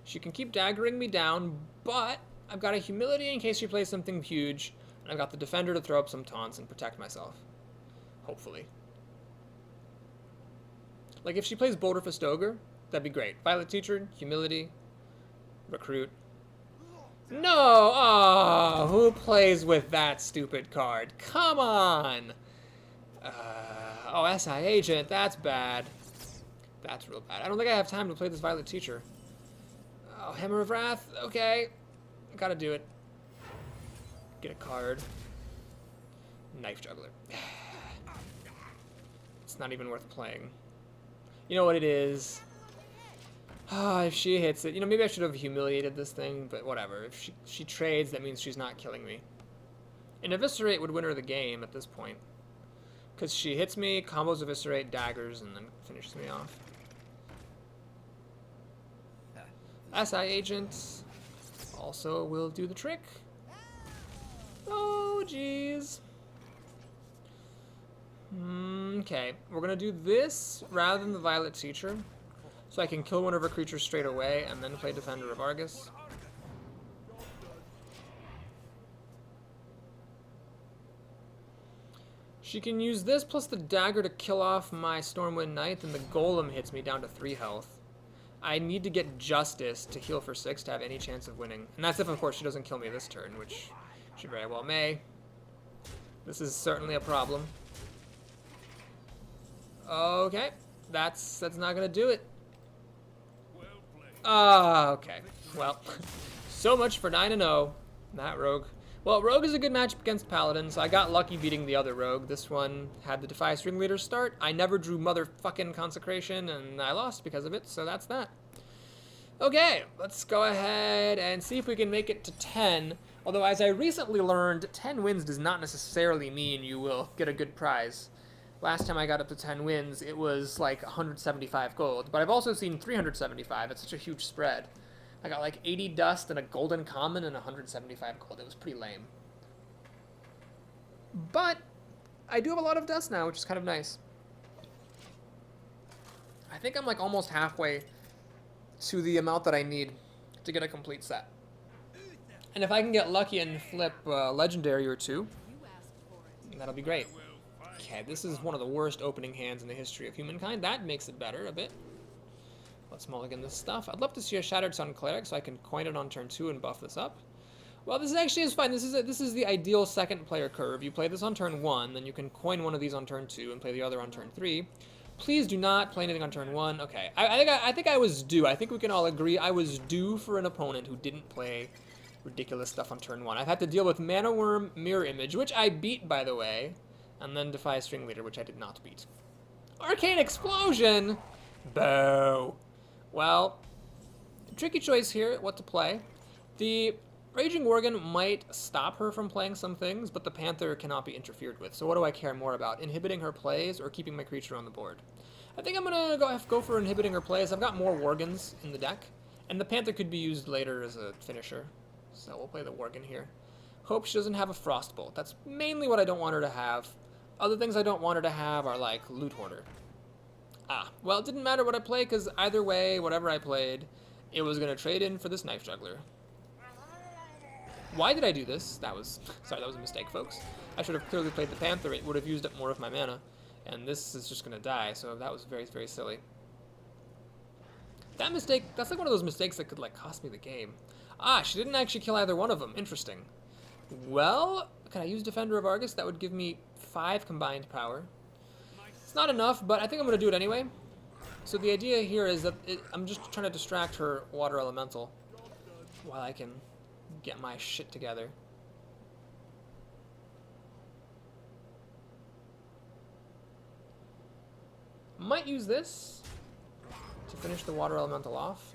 Speaker 1: She can keep daggering me down, but I've got a Humility in case she plays something huge, and I've got the Defender to throw up some taunts and protect myself. Hopefully. Like, if she plays Boulder Festoger, that'd be great. Violet Teacher, Humility, Recruit. No! Oh, who plays with that stupid card? Come on! Oh, SI Agent, that's bad. That's real bad. I don't think I have time to play this Violet Teacher. Oh, Hammer of Wrath, okay. Gotta do it. Get a card. Knife Juggler. It's not even worth playing. You know what it is? If she hits it, you know, maybe I should have humiliated this thing, but whatever. If she trades, that means she's not killing me. An Eviscerate would win her the game at this point. Because she hits me, combos Eviscerate, daggers, and then finishes me off. SI Agent also will do the trick. Oh, jeez. Okay, we're going to do this rather than the Violet Teacher. So I can kill one of her creatures straight away and then play Defender of Argus. She can use this plus the dagger to kill off my Stormwind Knight, and the Golem hits me down to 3 health. I need to get Justice to heal for 6 to have any chance of winning. And that's if, of course, she doesn't kill me this turn, which she very well may. This is certainly a problem. Okay, that's not going to do it. Okay. Well, so much for 9-0. That rogue. Well, rogue is a good matchup against Paladin, so I got lucky beating the other rogue. This one had the Defy String Leader start. I never drew motherfucking Consecration, and I lost because of it, so that's that. Okay, let's go ahead and see if we can make it to 10. Although, as I recently learned, 10 wins does not necessarily mean you will get a good prize. Last time I got up to 10 wins, it was like 175 gold. But I've also seen 375. It's such a huge spread. I got like 80 dust and a golden common and 175 gold. It was pretty lame. But I do have a lot of dust now, which is kind of nice. I think I'm like almost halfway to the amount that I need to get a complete set. And if I can get lucky and flip a legendary or 2, that'll be great. Okay, this is one of the worst opening hands in the history of humankind. That makes it better a bit. Let's mulligan this stuff. I'd love to see a Shattered Sun Cleric so I can coin it on turn 2 and buff this up. Well, this actually is fine. This is the ideal second player curve. You play this on turn 1, then you can coin one of these on turn 2 and play the other on turn 3. Please do not play anything on turn 1. Okay, I think I was due. I think we can all agree I was due for an opponent who didn't play ridiculous stuff on turn 1. I've had to deal with Mana Worm, Mirror Image, which I beat, by the way. And then Defy String Leader, which I did not beat. Arcane Explosion! Boo! Well, tricky choice here, what to play. The Raging Worgen might stop her from playing some things, but the Panther cannot be interfered with. So what do I care more about? Inhibiting her plays or keeping my creature on the board? I think I'm going to go for inhibiting her plays. I've got more Worgens in the deck, and the Panther could be used later as a finisher. So we'll play the Worgen here. Hope she doesn't have a Frostbolt. That's mainly what I don't want her to have. Other things I don't want her to have are like Loot Hoarder. Well, it didn't matter what I played because either way, whatever I played, it was going to trade in for this Knife Juggler. Why did I do this? Sorry, that was a mistake, folks. I should have clearly played the Panther. It would have used up more of my mana. And this is just going to die, so that was very, very silly. That mistake, that's like one of those mistakes that could like cost me the game. She didn't actually kill either one of them. Interesting. Well, can I use Defender of Argus? That would give me 5 combined power. It's not enough, but I think I'm going to do it anyway. So the idea here is that I'm just trying to distract her water elemental while I can get my shit together. Might use this to finish the water elemental off.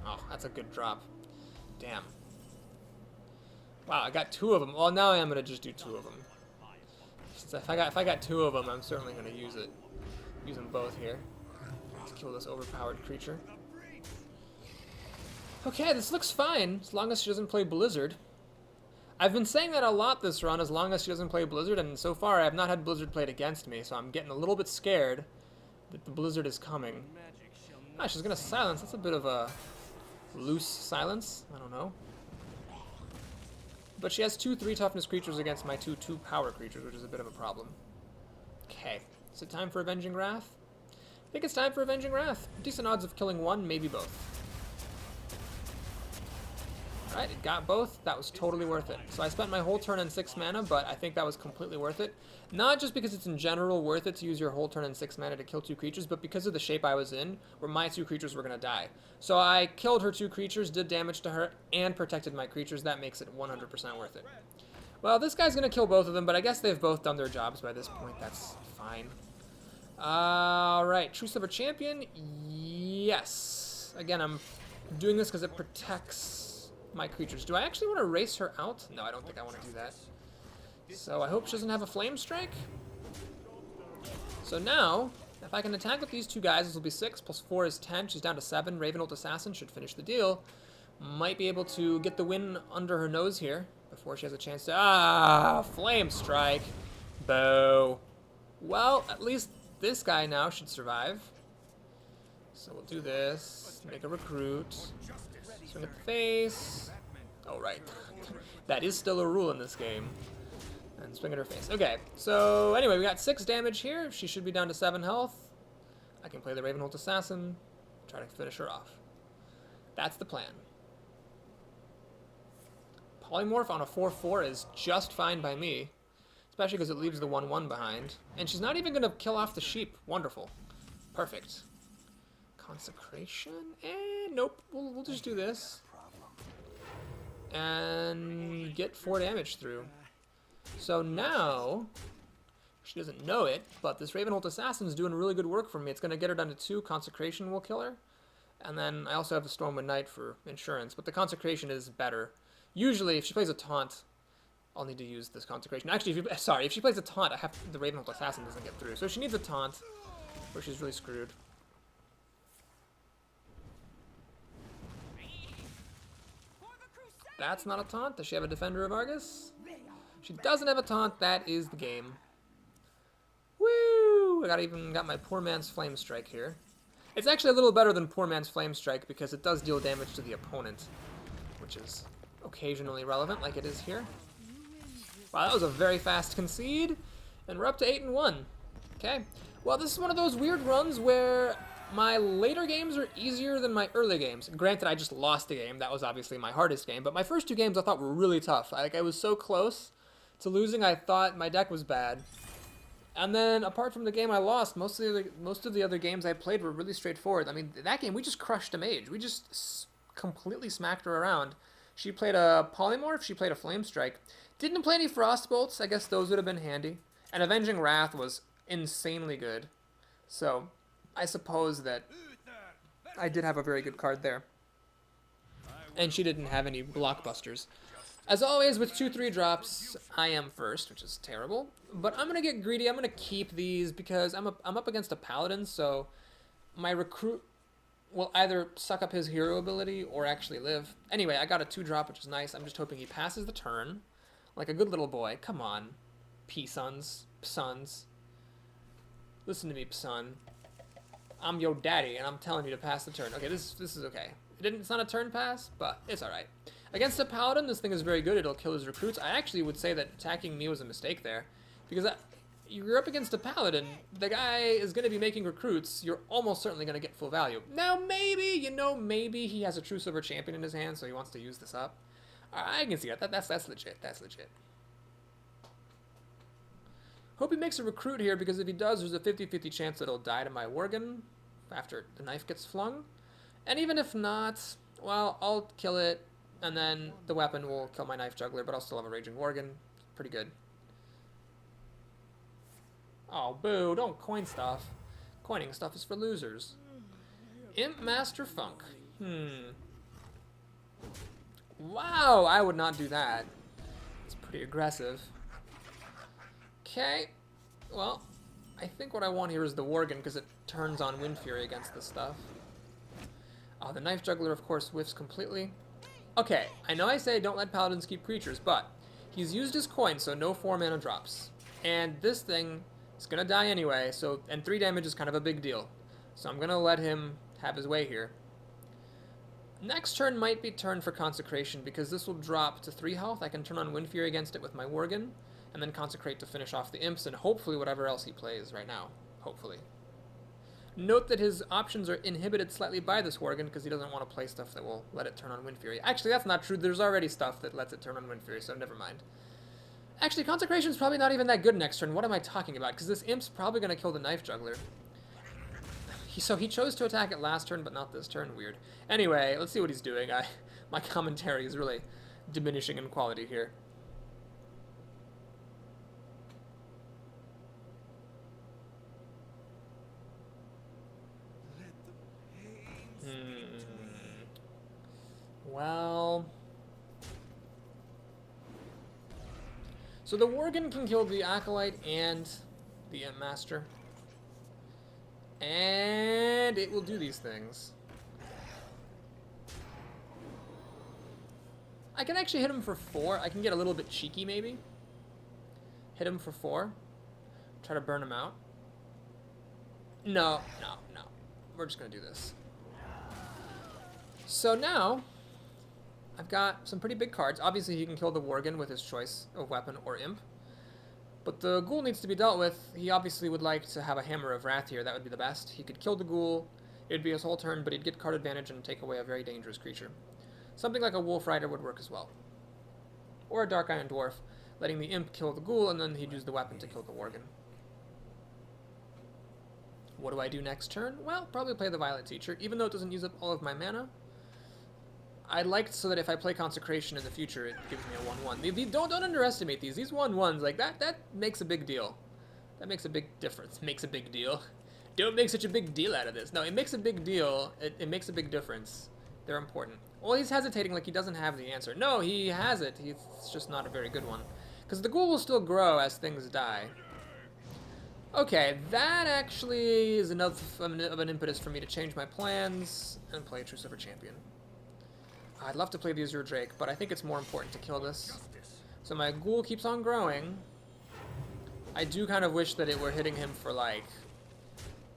Speaker 1: Oh, that's a good drop. Damn. Wow, I got 2 of them. Well, now I am going to just do 2 of them. Since if I got 2 of them, I'm certainly going to use it. Use them both here to kill this overpowered creature. Okay, this looks fine, as long as she doesn't play Blizzard. I've been saying that a lot this run, as long as she doesn't play Blizzard, and so far I have not had Blizzard played against me, so I'm getting a little bit scared that the Blizzard is coming. Ah, she's going to silence. That's a bit of a loose silence. I don't know. But she has 2 3 toughness creatures against my 2 2 power creatures, which is a bit of a problem. Okay, is it time for Avenging Wrath? I think it's time for Avenging Wrath. Decent odds of killing 1, maybe both. Alright, it got both. That was totally worth it. So I spent my whole turn on 6 mana, but I think that was completely worth it. Not just because it's in general worth it to use your whole turn on 6 mana to kill 2 creatures, but because of the shape I was in, where my 2 creatures were going to die. So I killed her 2 creatures, did damage to her, and protected my creatures. That makes it 100% worth it. Well, this guy's going to kill both of them, but I guess they've both done their jobs by this point. That's fine. Alright, True Silver Champion. Yes. Again, I'm doing this because it protects my creatures. Do I actually want to race her out? No, I don't think I want to do that. So I hope she doesn't have a Flame Strike. So now, if I can attack with these 2 guys, this will be 6, plus 4 is 10. She's down to 7. Ravenhold Assassin should finish the deal. Might be able to get the win under her nose here before she has a chance to... Ah! Flame Strike! Boo! Well, at least this guy now should survive. So we'll do this. Make a recruit. Swing at the face. Oh, right. That is still a rule in this game. And swing at her face. Okay, so anyway, we got 6 damage here. She should be down to 7 health. I can play the Ravenhold Assassin. Try to finish her off. That's the plan. Polymorph on a 4/4 is just fine by me. Especially because it leaves the 1/1 behind. And she's not even going to kill off the sheep. Wonderful. Perfect. Consecration? Nope. We'll just do this. And get 4 damage through. So now, she doesn't know it, but this Ravenhold Assassin is doing really good work for me. It's going to get her down to 2. Consecration will kill her. And then I also have the Stormwind Knight for insurance, but the Consecration is better. Usually, if she plays a taunt, I'll need to use this Consecration. Actually, if she plays a taunt, the Ravenhold Assassin doesn't get through. So she needs a taunt, or she's really screwed. That's not a taunt. Does she have a Defender of Argus? She doesn't have a taunt. That is the game. Woo! I even got my Poor Man's Flame Strike here. It's actually a little better than Poor Man's Flame Strike because it does deal damage to the opponent, which is occasionally relevant, like it is here. Wow, that was a very fast concede, and we're up to 8-1. Okay. Well, this is one of those weird runs where my later games are easier than my early games. Granted, I just lost a game. That was obviously my hardest game. But my first 2 games I thought were really tough. I was so close to losing, I thought my deck was bad. And then, apart from the game I lost, most of the other games I played were really straightforward. I mean, that game, we just crushed a mage. We just completely smacked her around. She played a Polymorph. She played a Flame Strike. Didn't play any Frostbolts. I guess those would have been handy. And Avenging Wrath was insanely good. So I suppose that I did have a very good card there. And she didn't have any blockbusters. As always, with 2/3 drops, I am first, which is terrible. But I'm going to get greedy. I'm going to keep these because I'm up against a Paladin, so my recruit will either suck up his hero ability or actually live. Anyway, I got a 2-drop, which is nice. I'm just hoping he passes the turn like a good little boy. Come on, P-sons, Psons. Listen to me, Pson. I'm your daddy, and I'm telling you to pass the turn. Okay, this is okay. It's not a turn pass, but it's alright. Against a Paladin, this thing is very good. It'll kill his recruits. I actually would say that attacking me was a mistake there. Because you're up against a Paladin. The guy is going to be making recruits. You're almost certainly going to get full value. Now, maybe, maybe he has a True Silver Champion in his hand, so he wants to use this up. I can see that. That's legit. That's legit. Hope he makes a recruit here, because if he does, there's a 50-50 chance that he'll die to my Worgen after the knife gets flung. And even if not, well, I'll kill it, and then the weapon will kill my knife juggler, but I'll still have a raging Worgen. Pretty good. Oh, boo, don't coin stuff. Coining stuff is for losers. Imp Master Funk. Wow, I would not do that. It's pretty aggressive. Okay, well, I think what I want here is the Worgen, because it turns on Wind Fury against this stuff. Oh, the Knife Juggler, of course, whiffs completely. Okay, I know I say don't let Paladins keep creatures, but he's used his coin, so no 4 mana drops. And this thing is going to die anyway, so and 3 damage is kind of a big deal. So I'm going to let him have his way here. Next turn might be turn for Consecration, because this will drop to 3 health. I can turn on Wind Fury against it with my Worgen, and then Consecrate to finish off the Imps, and hopefully whatever else he plays right now. Hopefully. Note that his options are inhibited slightly by this Worgen, because he doesn't want to play stuff that will let it turn on Wind Fury. Actually, that's not true. There's already stuff that lets it turn on Wind Fury, so never mind. Actually, Consecration's probably not even that good next turn. What am I talking about? Because this Imp's probably going to kill the Knife Juggler. So he chose to attack it last turn, but not this turn. Weird. Anyway, let's see what he's doing. My commentary is really diminishing in quality here. Well, so the Worgen can kill the Acolyte and the Imp Master, and it will do these things. I can actually hit him for 4. I can get a little bit cheeky, maybe. Hit him for 4. Try to burn him out. No. We're just going to do this. So now, I've got some pretty big cards. Obviously, he can kill the Worgen with his choice of weapon or imp. But the Ghoul needs to be dealt with. He obviously would like to have a Hammer of Wrath here. That would be the best. He could kill the Ghoul. It would be his whole turn, but he'd get card advantage and take away a very dangerous creature. Something like a Wolf Rider would work as well. Or a Dark Iron Dwarf, letting the imp kill the Ghoul, and then he'd use the weapon to kill the Worgen. What do I do next turn? Well, probably play the Violet Teacher, even though it doesn't use up all of my mana. I'd like so that if I play Consecration in the future, it gives me a 1/1. Don't underestimate these. These 1/1s, like that makes a big deal. That makes a big difference. Makes a big deal. Don't make such a big deal out of this. No, it makes a big deal. It makes a big difference. They're important. Well, he's hesitating like he doesn't have the answer. No, he has it. It's just not a very good one. Because the Ghoul will still grow as things die. Okay, that actually is enough of an impetus for me to change my plans and play a True Silver Champion. I'd love to play the Azure Drake, but I think it's more important to kill this. So my Ghoul keeps on growing. I do kind of wish that it were hitting him for like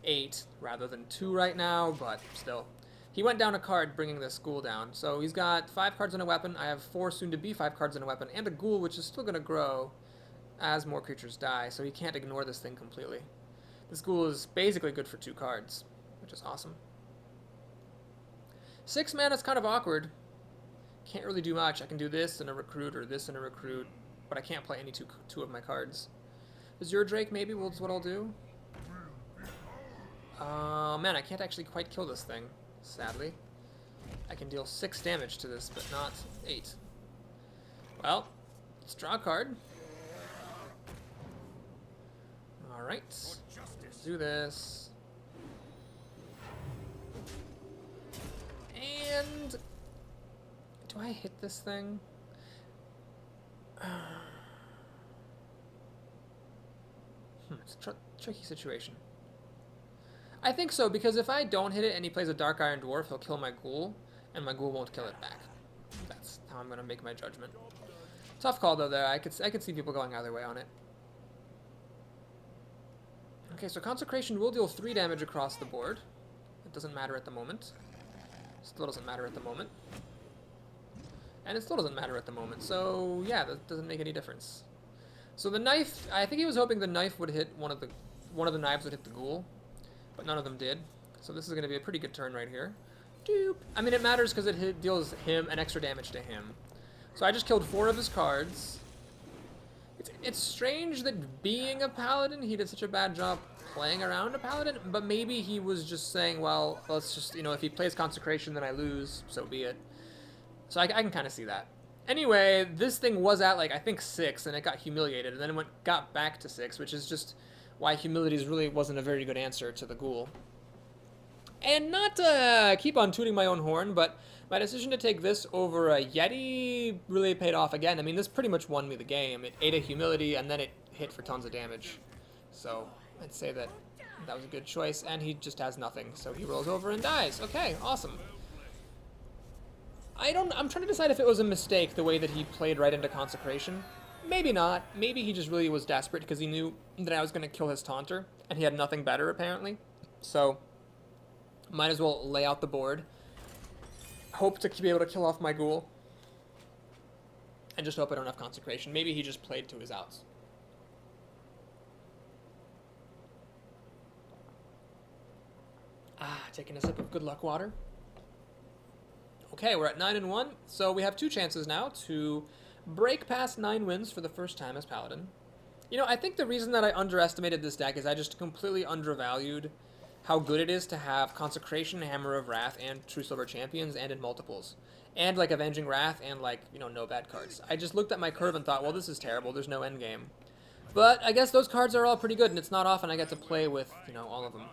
Speaker 1: 8 rather than 2 right now, but still. He went down a card, bringing this Ghoul down. So he's got 5 cards and a weapon. I have 4 soon-to-be 5 cards and a weapon, and a Ghoul, which is still going to grow as more creatures die, so he can't ignore this thing completely. This Ghoul is basically good for 2 cards, which is awesome. 6 mana is kind of awkward. Can't really do much. I can do this and a recruit, or this and a recruit, but I can't play any two of my cards. Azure Drake maybe is what I'll do. Man, I can't actually quite kill this thing, sadly. I can deal 6 damage to this, but not 8. Well, let's draw a card. Alright, let's do this. And do I hit this thing? It's a tricky situation. I think so, because if I don't hit it and he plays a Dark Iron Dwarf, he'll kill my Ghoul, and my Ghoul won't kill it back. That's how I'm going to make my judgment. Tough call, though, there. I could see people going either way on it. Okay, so Consecration will deal 3 damage across the board. It doesn't matter at the moment. Still doesn't matter at the moment. And it still doesn't matter at the moment, so yeah, that doesn't make any difference. So the knife, I think he was hoping the knife would hit one of the knives would hit the Ghoul, but none of them did. So this is going to be a pretty good turn right here. Doop. I mean, it matters because it deals him an extra damage to him. So I just killed 4 of his cards. It's strange that being a paladin, he did such a bad job playing around a paladin, but maybe he was just saying, well, let's just, if he plays consecration, then I lose, so be it. So I can kind of see that. Anyway, this thing was at, like, I think 6, and it got humiliated, and then it got back to 6, which is just why humility really wasn't a very good answer to the ghoul. And not to keep on tooting my own horn, but my decision to take this over a Yeti really paid off again. I mean, this pretty much won me the game. It ate a humility, and then it hit for tons of damage. So I'd say that was a good choice, and he just has nothing. So he rolls over and dies. Okay, awesome. I'm trying to decide if it was a mistake the way that he played right into Consecration. Maybe not. Maybe he just really was desperate because he knew that I was going to kill his taunter, and he had nothing better, apparently. So might as well lay out the board. Hope to be able to kill off my ghoul. And just hope I don't have Consecration. Maybe he just played to his outs. Taking a sip of good luck water. Okay, we're at 9-1, so we have 2 chances now to break past 9 wins for the first time as Paladin. I think the reason that I underestimated this deck is I just completely undervalued how good it is to have Consecration, Hammer of Wrath, and True Silver Champions, and in multiples. And, like, Avenging Wrath, and, like, no bad cards. I just looked at my curve and thought, well, this is terrible, there's no endgame. But I guess those cards are all pretty good, and it's not often I get to play with, all of them.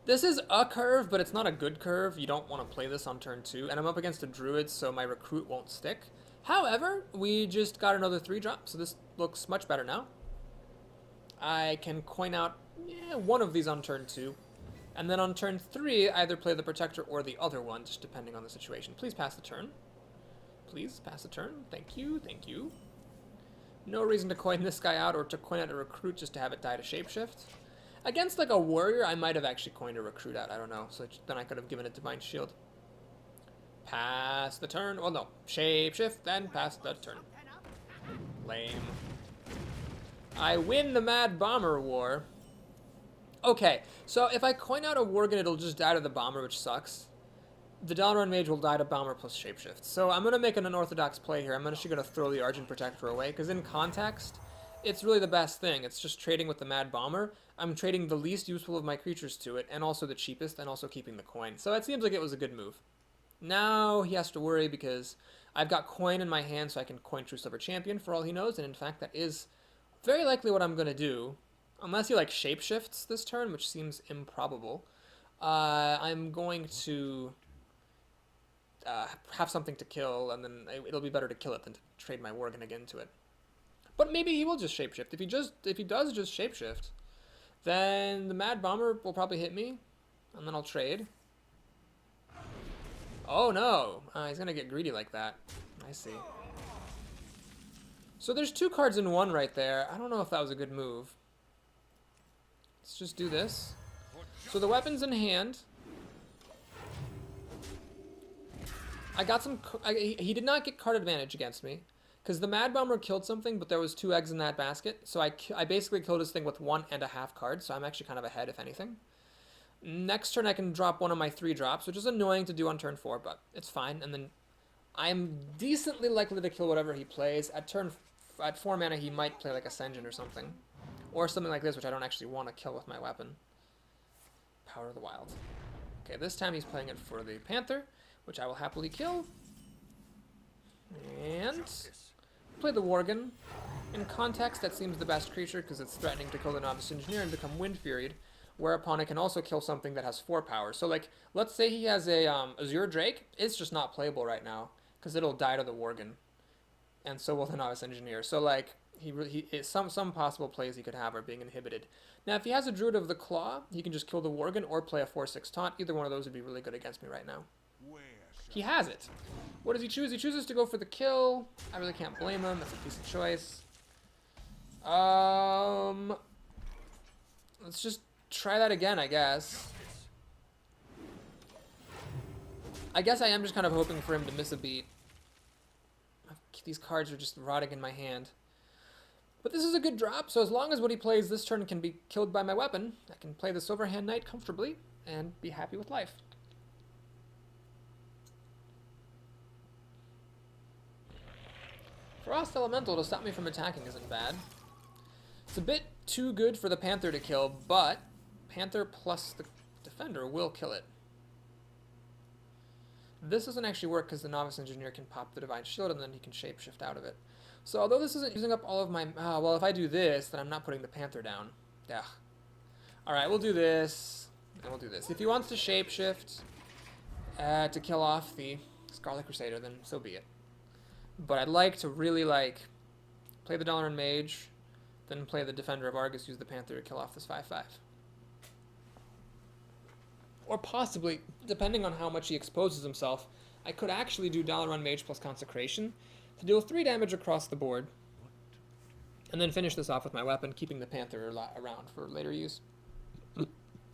Speaker 1: This is a curve, but it's not a good curve. You don't want to play this on turn 2. And I'm up against a druid, so my recruit won't stick. However, we just got another 3-drop, so this looks much better now. I can coin out one of these on turn 2. And then on turn 3, either play the protector or the other one, just depending on the situation. Please pass the turn. Please pass the turn. Thank you, thank you. No reason to coin this guy out or to coin out a recruit just to have it die to shapeshift. Against, like, a warrior, I might have actually coined a recruit out. I don't know. So then I could have given it Divine Shield. Pass the turn. Well, no. Shapeshift, then pass the turn. Lame. I win the Mad Bomber War. Okay, so if I coin out a Worgen, it'll just die to the Bomber, which sucks. The Dalaran Mage will die to Bomber plus Shapeshift. So I'm going to make an unorthodox play here. I'm actually going to throw the Argent Protector away, because in context, it's really the best thing. It's just trading with the Mad Bomber. I'm trading the least useful of my creatures to it, and also the cheapest, and also keeping the coin. So it seems like it was a good move. Now he has to worry because I've got coin in my hand, so I can coin True Silver Champion for all he knows, and in fact that is very likely what I'm going to do. Unless he, like, shapeshifts this turn, which seems improbable. I'm going to have something to kill, and then it'll be better to kill it than to trade my Worgen again to it. But maybe he will just shapeshift. If he does just shapeshift, then the Mad Bomber will probably hit me, and then I'll trade. Oh no, he's gonna get greedy like that. I see. So there's 2 cards in 1 right there. I don't know if that was a good move. Let's just do this. So the weapon's in hand. I got some... he did not get card advantage against me. Because the Mad Bomber killed something, but there was 2 eggs in that basket. So I basically killed this thing with 1.5 cards. So I'm actually kind of ahead, if anything. Next turn I can drop one of my 3 drops, which is annoying to do on turn 4, but it's fine. And then I'm decently likely to kill whatever he plays. At 4 mana he might play like Ascension or something. Or something like this, which I don't actually want to kill with my weapon. Power of the Wild. Okay, this time he's playing it for the Panther, which I will happily kill. And play the Worgen. In context, that seems the best creature because it's threatening to kill the Novice Engineer and become Wind Furied, whereupon it can also kill something that has 4 power. So, like, let's say he has a Azure Drake. It's just not playable right now because it'll die to the Worgen, and so will the Novice Engineer. So, like, some possible plays he could have are being inhibited. Now, if he has a Druid of the Claw, he can just kill the Worgen or play a 4/6 taunt. Either one of those would be really good against me right now. He has it. What does he choose? He chooses to go for the kill. I really can't blame him. That's a decent choice. Let's just try that again, I guess. I guess I am just kind of hoping for him to miss a beat. These cards are just rotting in my hand. But this is a good drop, so as long as what he plays this turn can be killed by my weapon, I can play the Silverhand Knight comfortably and be happy with life. Frost Elemental to stop me from attacking isn't bad. It's a bit too good for the Panther to kill, but Panther plus the Defender will kill it. This doesn't actually work because the Novice Engineer can pop the Divine Shield and then he can shapeshift out of it. So although this isn't using up all of my... well, if I do this, then I'm not putting the Panther down. Yeah. Alright, we'll do this. And we'll do this. If he wants to shapeshift to kill off the Scarlet Crusader, then so be it. But I'd like to really, like, play the Dalaran Mage, then play the Defender of Argus, use the Panther to kill off this 5/5. Or possibly, depending on how much he exposes himself, I could actually do Dalaran Mage plus Consecration to deal 3 damage across the board, and then finish this off with my weapon, keeping the Panther around for later use.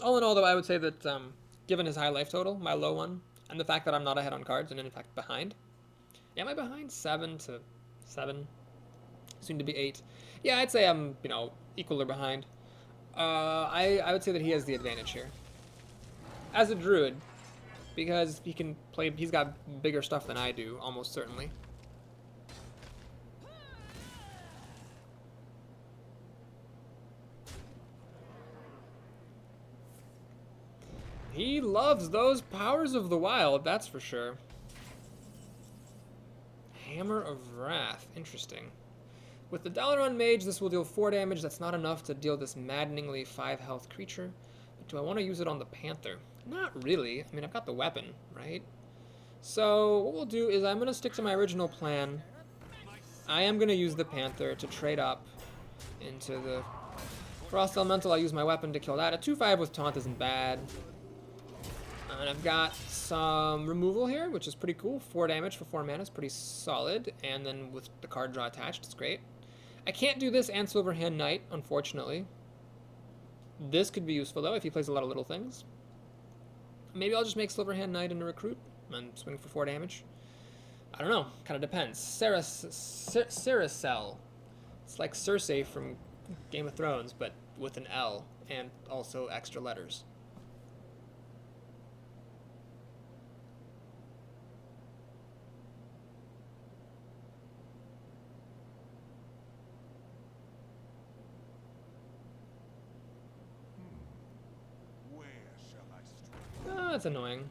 Speaker 1: All in all, though, I would say that, given his high life total, my low one, and the fact that I'm not ahead on cards, and in fact behind. Yeah, am I behind? 7 to 7. Soon to be 8. Yeah, I'd say I'm, you know, equal or behind. I would say that he has the advantage here. As a druid, because he can play, he's got bigger stuff than I do, almost certainly. He loves those powers of the wild, that's for sure. Hammer of Wrath, interesting. With the Dalaran Mage, this will deal 4 damage. That's not enough to deal this maddeningly 5 health creature. But do I want to use it on the Panther? Not really. I mean, I've got the weapon, right? So what we'll do is I'm going to stick to my original plan. I am going to use the Panther to trade up into the Frost Elemental. I'll use my weapon to kill that. A 2/5 with Taunt isn't bad. And I've got some removal here, which is pretty cool. 4 damage for 4 mana is pretty solid. And then with the card draw attached, it's great. I can't do this and Silverhand Knight, unfortunately. This could be useful, though, if he plays a lot of little things. Maybe I'll just make Silverhand Knight into Recruit and swing for 4 damage. I don't know. Kind of depends. Ceracel. It's like Cersei from Game of Thrones, but with an L and also extra letters. Oh, that's annoying.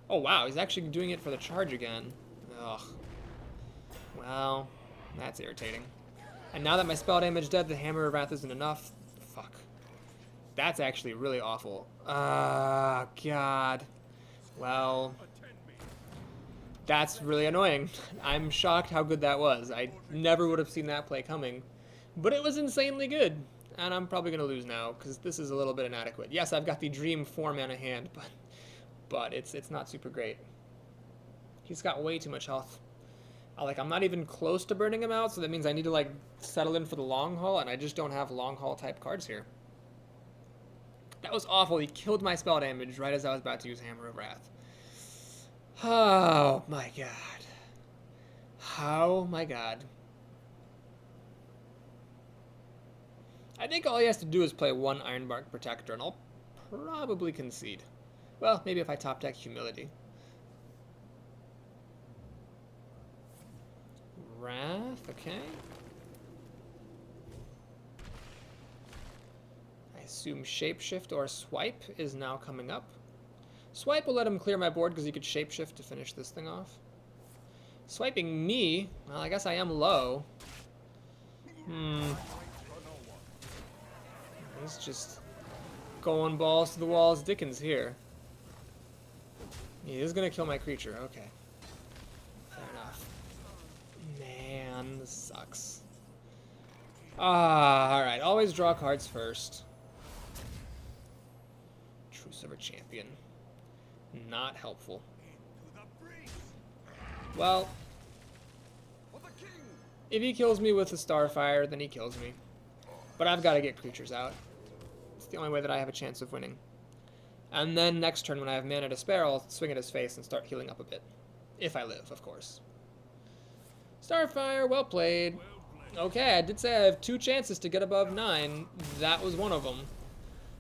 Speaker 1: Oh, wow, he's actually doing it for the charge again. Ugh. Well, that's irritating. And now that my spell damage dead, the Hammer of Wrath isn't enough. Fuck. That's actually really awful. Ah, God. Well, that's really annoying. I'm shocked how good that was. I never would have seen that play coming. But it was insanely good. And I'm probably going to lose now, because this is a little bit inadequate. Yes, I've got the Dream 4-mana hand, but it's not super great. He's got way too much health. I'm not even close to burning him out, so that means I need to, like, settle in for the long haul, and I just don't have long haul type cards here. That was awful. He killed my spell damage right as I was about to use Hammer of Wrath. Oh, my God. Oh, my God. I think all he has to do is play 1 Ironbark Protector, and I'll probably concede. Well, maybe if I top deck Humility. Wrath, okay. I assume Shapeshift or Swipe is now coming up. Swipe will let him clear my board because he could Shapeshift to finish this thing off. Swiping me, well, I guess I am low. He's just going balls to the walls Dickens here. He is going to kill my creature. Okay. Fair enough. Man, this sucks. Alright. Always draw cards first. Truce of a Champion. Not helpful. Well, if he kills me with a Starfire, then he kills me. But I've got to get creatures out. It's the only way that I have a chance of winning. And then next turn when I have mana to spare, I'll swing at his face and start healing up a bit. If I live, of course. Starfire, well played. Okay, I did say I have 2 chances to get above 9. That was one of them.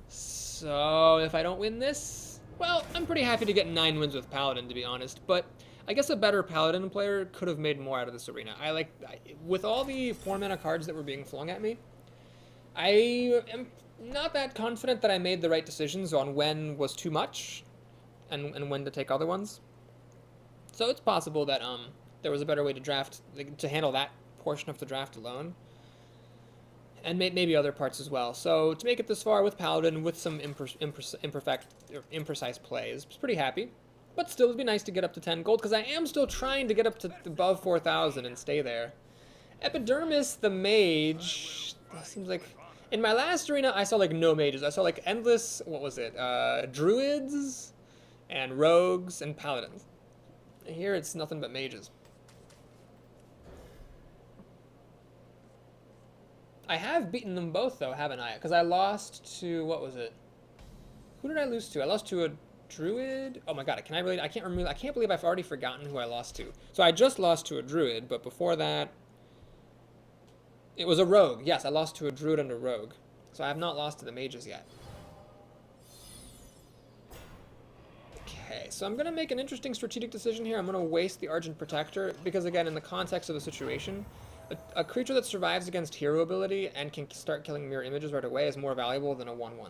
Speaker 1: So if I don't win this, well, I'm pretty happy to get 9 wins with Paladin, to be honest. But I guess a better Paladin player could have made more out of this arena. With all the 4-mana cards that were being flung at me, I am not that confident that I made the right decisions on when was too much and when to take other ones. So it's possible that there was a better way to draft, like, to handle that portion of the draft alone. And maybe other parts as well. So to make it this far with Paladin, with some imprecise plays, I was pretty happy. But still, it'd be nice to get up to 10 gold, because I am still trying to get up to above 4,000 and stay there. Epidermis, the mage, seems like... In my last arena, I saw, like, no mages. I saw, like, endless, what was it, druids, and rogues, and paladins. Here, it's nothing but mages. I have beaten them both, though, haven't I? Because I lost to, what was it? Who did I lose to? I lost to a druid? Oh my god, I can't remember. I can't believe I've already forgotten who I lost to. So I just lost to a druid, but before that, it was a rogue. Yes, I lost to a druid and a rogue. So I have not lost to the mages yet. Okay, so I'm going to make an interesting strategic decision here. I'm going to waste the Argent Protector, because again, in the context of the situation, a creature that survives against hero ability and can start killing mirror images right away is more valuable than a 1/1.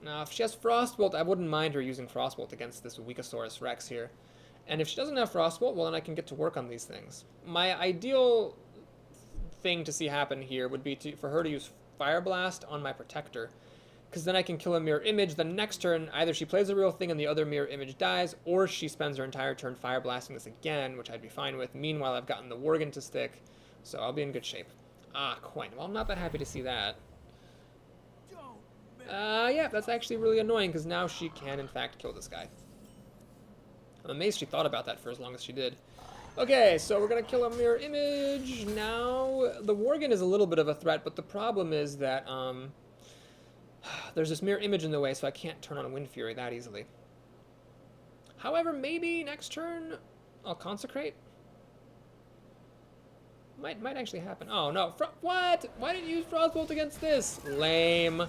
Speaker 1: Now, if she has Frostbolt, I wouldn't mind her using Frostbolt against this Weakosaurus Rex here. And if she doesn't have Frostbolt, well, then I can get to work on these things. My ideal thing to see happen here would be for her to use Fire Blast on my Protector, because then I can kill a mirror image. The next turn, either she plays a real thing and the other mirror image dies, or she spends her entire turn Fire Blasting this again, which I'd be fine with. Meanwhile, I've gotten the Worgen to stick, so I'll be in good shape. Ah, coin. Well, I'm not that happy to see that. Yeah, that's actually really annoying, because now she can, in fact, kill this guy. I'm amazed she thought about that for as long as she did. Okay, so we're going to kill a mirror image. Now, the Worgen is a little bit of a threat, but the problem is that, there's this mirror image in the way, so I can't turn on Wind Fury that easily. However, maybe next turn I'll Consecrate. Might actually happen. Oh, no. What? Why didn't you use Frostbolt against this? Lame.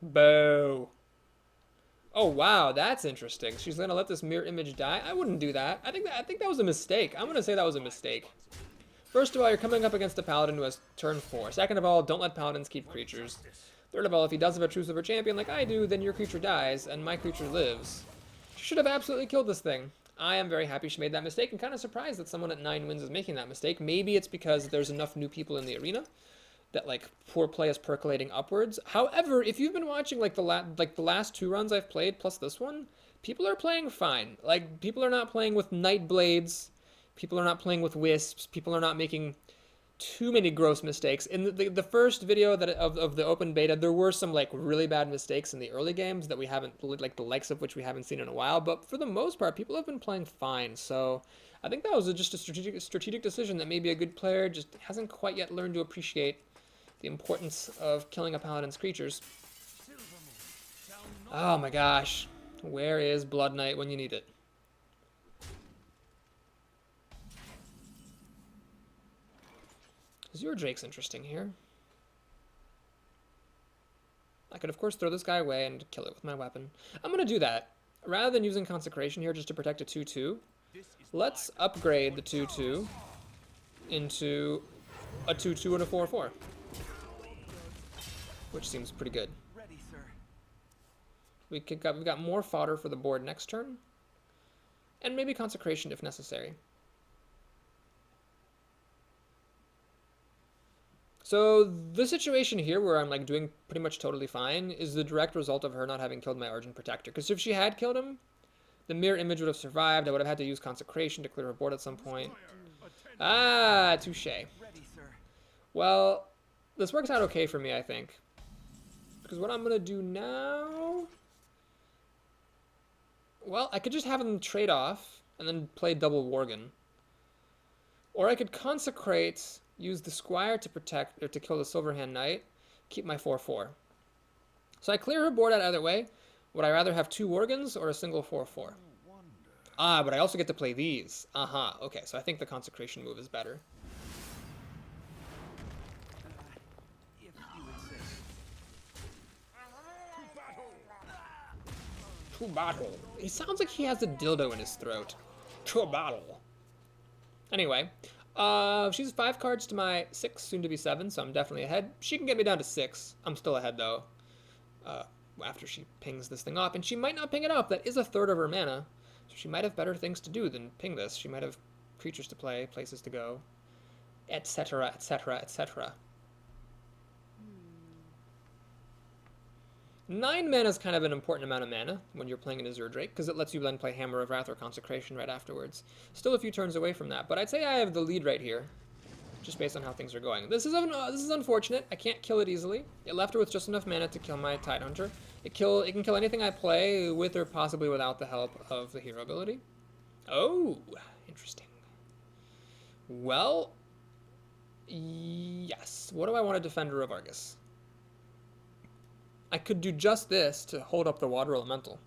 Speaker 1: Boo. Oh, wow. That's interesting. She's going to let this mirror image die? I wouldn't do that. I think that was a mistake. I'm going to say that was a mistake. First of all, you're coming up against a Paladin who has turn 4. Second of all, don't let Paladins keep creatures. Third of all, if he does have a True Silver Champion like I do, then your creature dies, and my creature lives. She should have absolutely killed this thing. I am very happy she made that mistake, and kind of surprised that someone at 9 wins is making that mistake. Maybe it's because there's enough new people in the arena that, like, poor play is percolating upwards. However, if you've been watching, like, the last 2 runs I've played, plus this one, people are playing fine. Like, people are not playing with Night Blades. People are not playing with Wisps. People are not making too many gross mistakes. In the first video of the open beta, there were some, like, really bad mistakes in the early games that we haven't, like, the likes of which we haven't seen in a while, but for the most part, people have been playing fine. So I think that was just a strategic decision that maybe a good player just hasn't quite yet learned to appreciate the importance of killing a Paladin's creatures. Oh my gosh. Where is Blood Knight when you need it? Azure Drake's interesting here. I could, of course, throw this guy away and kill it with my weapon. I'm going to do that. Rather than using Consecration here just to protect a 2/2, let's upgrade the 2/2 into a 2/2 and a 4/4. Which seems pretty good.
Speaker 2: Ready, sir.
Speaker 1: We've got more fodder for the board next turn. And maybe Consecration if necessary. So the situation here where I'm, like, doing pretty much totally fine is the direct result of her not having killed my Argent Protector. Because if she had killed him, the mirror image would have survived. I would have had to use Consecration to clear her board at some point. Ah, touche.
Speaker 2: Ready, sir.
Speaker 1: Well, this works out okay for me, I think. Because what I'm going to do now... Well, I could just have them trade off and then play double Worgen. Or I could Consecrate, use the Squire to protect, or to kill the Silverhand Knight, keep my 4/4. So I clear her board out either way. Would I rather have 2 Worgens or a single 4/4? Ah, but I also get to play these. Aha, okay, so I think the Consecration move is better.
Speaker 2: If you insist.
Speaker 1: To battle. He sounds like he has a dildo in his throat. To battle. Anyway, she's 5 cards to my 6, soon to be 7, so I'm definitely ahead. She can get me down to 6. I'm still ahead though. After she pings this thing off, and she might not ping it off. That is a third of her mana, so she might have better things to do than ping this. She might have creatures to play, places to go, etc., etc., etc. 9 mana is kind of an important amount of mana when you're playing an Azure Drake, because it lets you then play Hammer of Wrath or Consecration right afterwards. Still a few turns away from that, but I'd say I have the lead right here, just based on how things are going. This is unfortunate. I can't kill it easily. It left her with just enough mana to kill my Tidehunter. It can kill anything I play with or possibly without the help of the hero ability. Oh, interesting. Well, yes. What do I want to Defender of Argus? I could do just this to hold up the Water Elemental.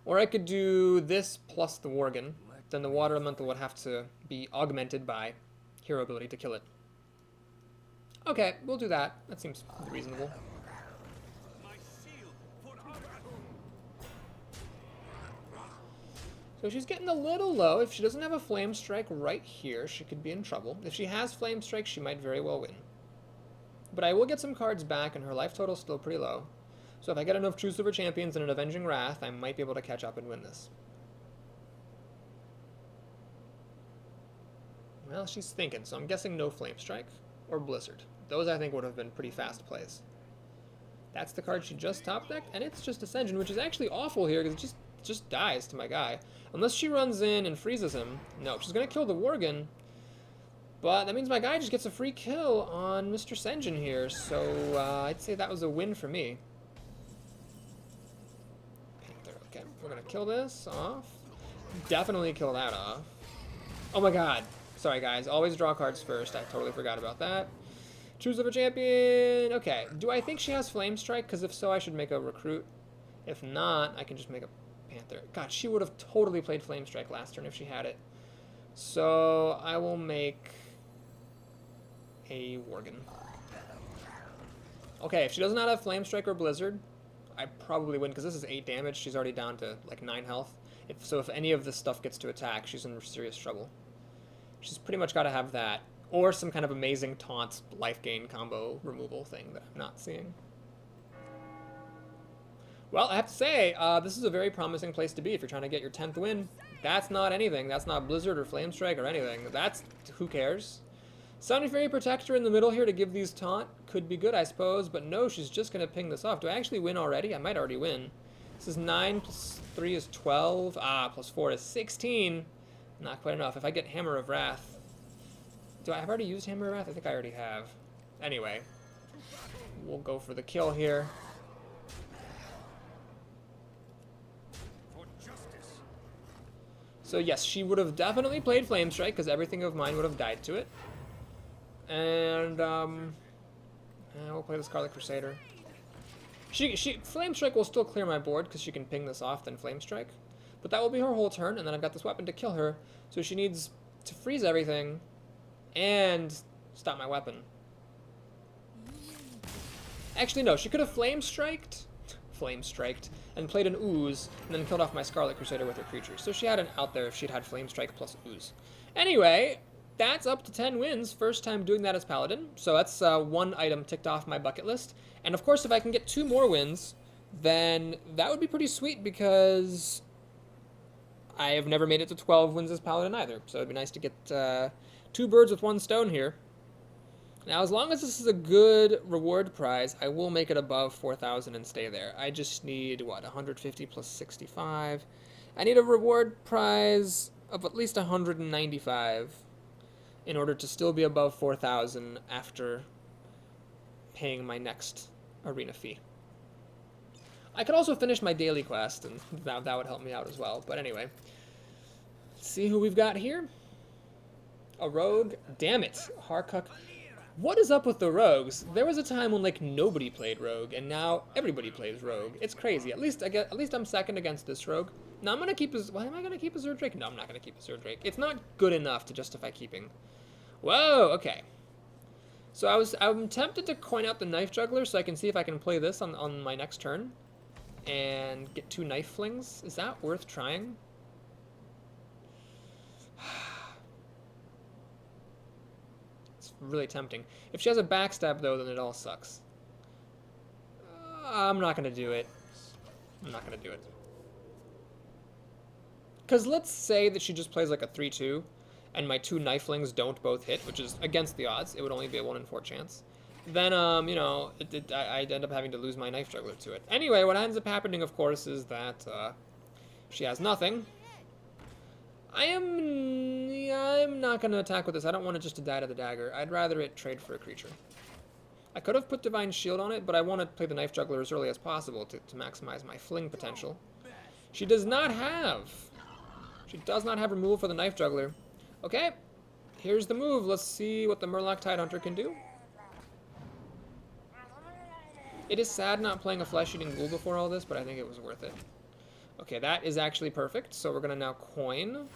Speaker 1: Or I could do this plus the Worgen. Then the Water Elemental would have to be augmented by hero ability to kill it. Okay, we'll do that. That seems reasonable. So she's getting a little low. If she doesn't have a Flame Strike right here, she could be in trouble. If she has Flame Strike, she might very well win. But I will get some cards back, and her life total is still pretty low. So if I get enough True Silver Champions and an Avenging Wrath, I might be able to catch up and win this. Well, she's thinking, so I'm guessing no Flame Strike or Blizzard. Those I think would have been pretty fast plays. That's the card she just top decked, and it's just Ascension, which is actually awful here because it just dies to my guy. Unless she runs in and freezes him. No, she's going to kill the Worgen. But that means my guy just gets a free kill on Mr. Senjin here, so I'd say that was a win for me. Panther, okay, we're gonna kill this off. Definitely kill that off. Oh my god. Sorry guys, always draw cards first. I totally forgot about that. Choose of a champion. Okay, do I think she has Flame Strike? Because if so, I should make a Recruit. If not, I can just make a Panther. God, she would have totally played Flame Strike last turn if she had it. So I will make a Worgen. Okay, if she does not have Flame Strike or Blizzard, I probably win, because this is 8 damage. She's already down to like 9 health. If any of this stuff gets to attack, she's in serious trouble. She's pretty much got to have that, or some kind of amazing taunt life gain combo removal thing that I'm not seeing. Well, I have to say, this is a very promising place to be if you're trying to get your 10th win. That's not anything. That's not Blizzard or Flame Strike or anything. That's, who cares? Summoning Fairy Protector in the middle here to give these taunt could be good, I suppose, but no, she's just going to ping this off. Do I actually win already? I might already win. This is 9 plus 3 is 12. Plus 4 is 16. Not quite enough. If I get Hammer of Wrath... Do I have already used Hammer of Wrath? I think I already have. Anyway, we'll go for the kill here. So yes, she would have definitely played Flame Strike, because everything of mine would have died to it. And, we'll play the Scarlet Crusader. Flame Strike will still clear my board, because she can ping this off, then Flame Strike. But that will be her whole turn, and then I've got this weapon to kill her, so she needs to freeze everything, and stop my weapon. Actually, no, she could have Flame Striked, and played an Ooze, and then killed off my Scarlet Crusader with her creatures. So she had an out there if she'd had Flame Strike plus Ooze. Anyway, that's up to 10 wins. First time doing that as Paladin. So that's 1 item ticked off my bucket list. And of course, if I can get 2 more wins, then that would be pretty sweet, because I have never made it to 12 wins as Paladin either. So it'd be nice to get 2 birds with 1 stone here. Now, as long as this is a good reward prize, I will make it above 4,000 and stay there. I just need, what, 150 plus 65? I need a reward prize of at least 195 in order to still be above 4,000 after paying my next arena fee. I could also finish my daily quest, and that would help me out as well. But anyway, let's see who we've got here. A rogue. Damn it, Harkuk. What is up with the rogues? There was a time when like nobody played rogue, and now everybody plays rogue. It's crazy. At least I'm second against this rogue. Now I'm gonna keep his. Why am I gonna keep a Azure Drake? No, I'm not gonna keep a Azure Drake. It's not good enough to justify keeping. Whoa. Okay. So I'm tempted to coin out the Knife Juggler so I can see if I can play this on my next turn. and get 2 knife flings. Is that worth trying? It's really tempting. If she has a backstab, though, then it all sucks. I'm not going to do it. I'm not going to do it. Because let's say that she just plays like a 3-2, and my 2 knifelings don't both hit, which is against the odds. It would only be a 1 in 4 chance. Then, you know, I'd end up having to lose my knife juggler to it. Anyway, what ends up happening, of course, is that she has nothing. I'm not going to attack with this. I don't want it just to die to the dagger. I'd rather it trade for a creature. I could have put Divine Shield on it, but I want to play the knife juggler as early as possible to maximize my fling potential. She does not have removal for the knife juggler. Okay, here's the move. Let's see what the Murloc Tidehunter can do. It is sad not playing a flesh-eating ghoul before all this, but I think it was worth it. Okay, that is actually perfect. So we're going to now coin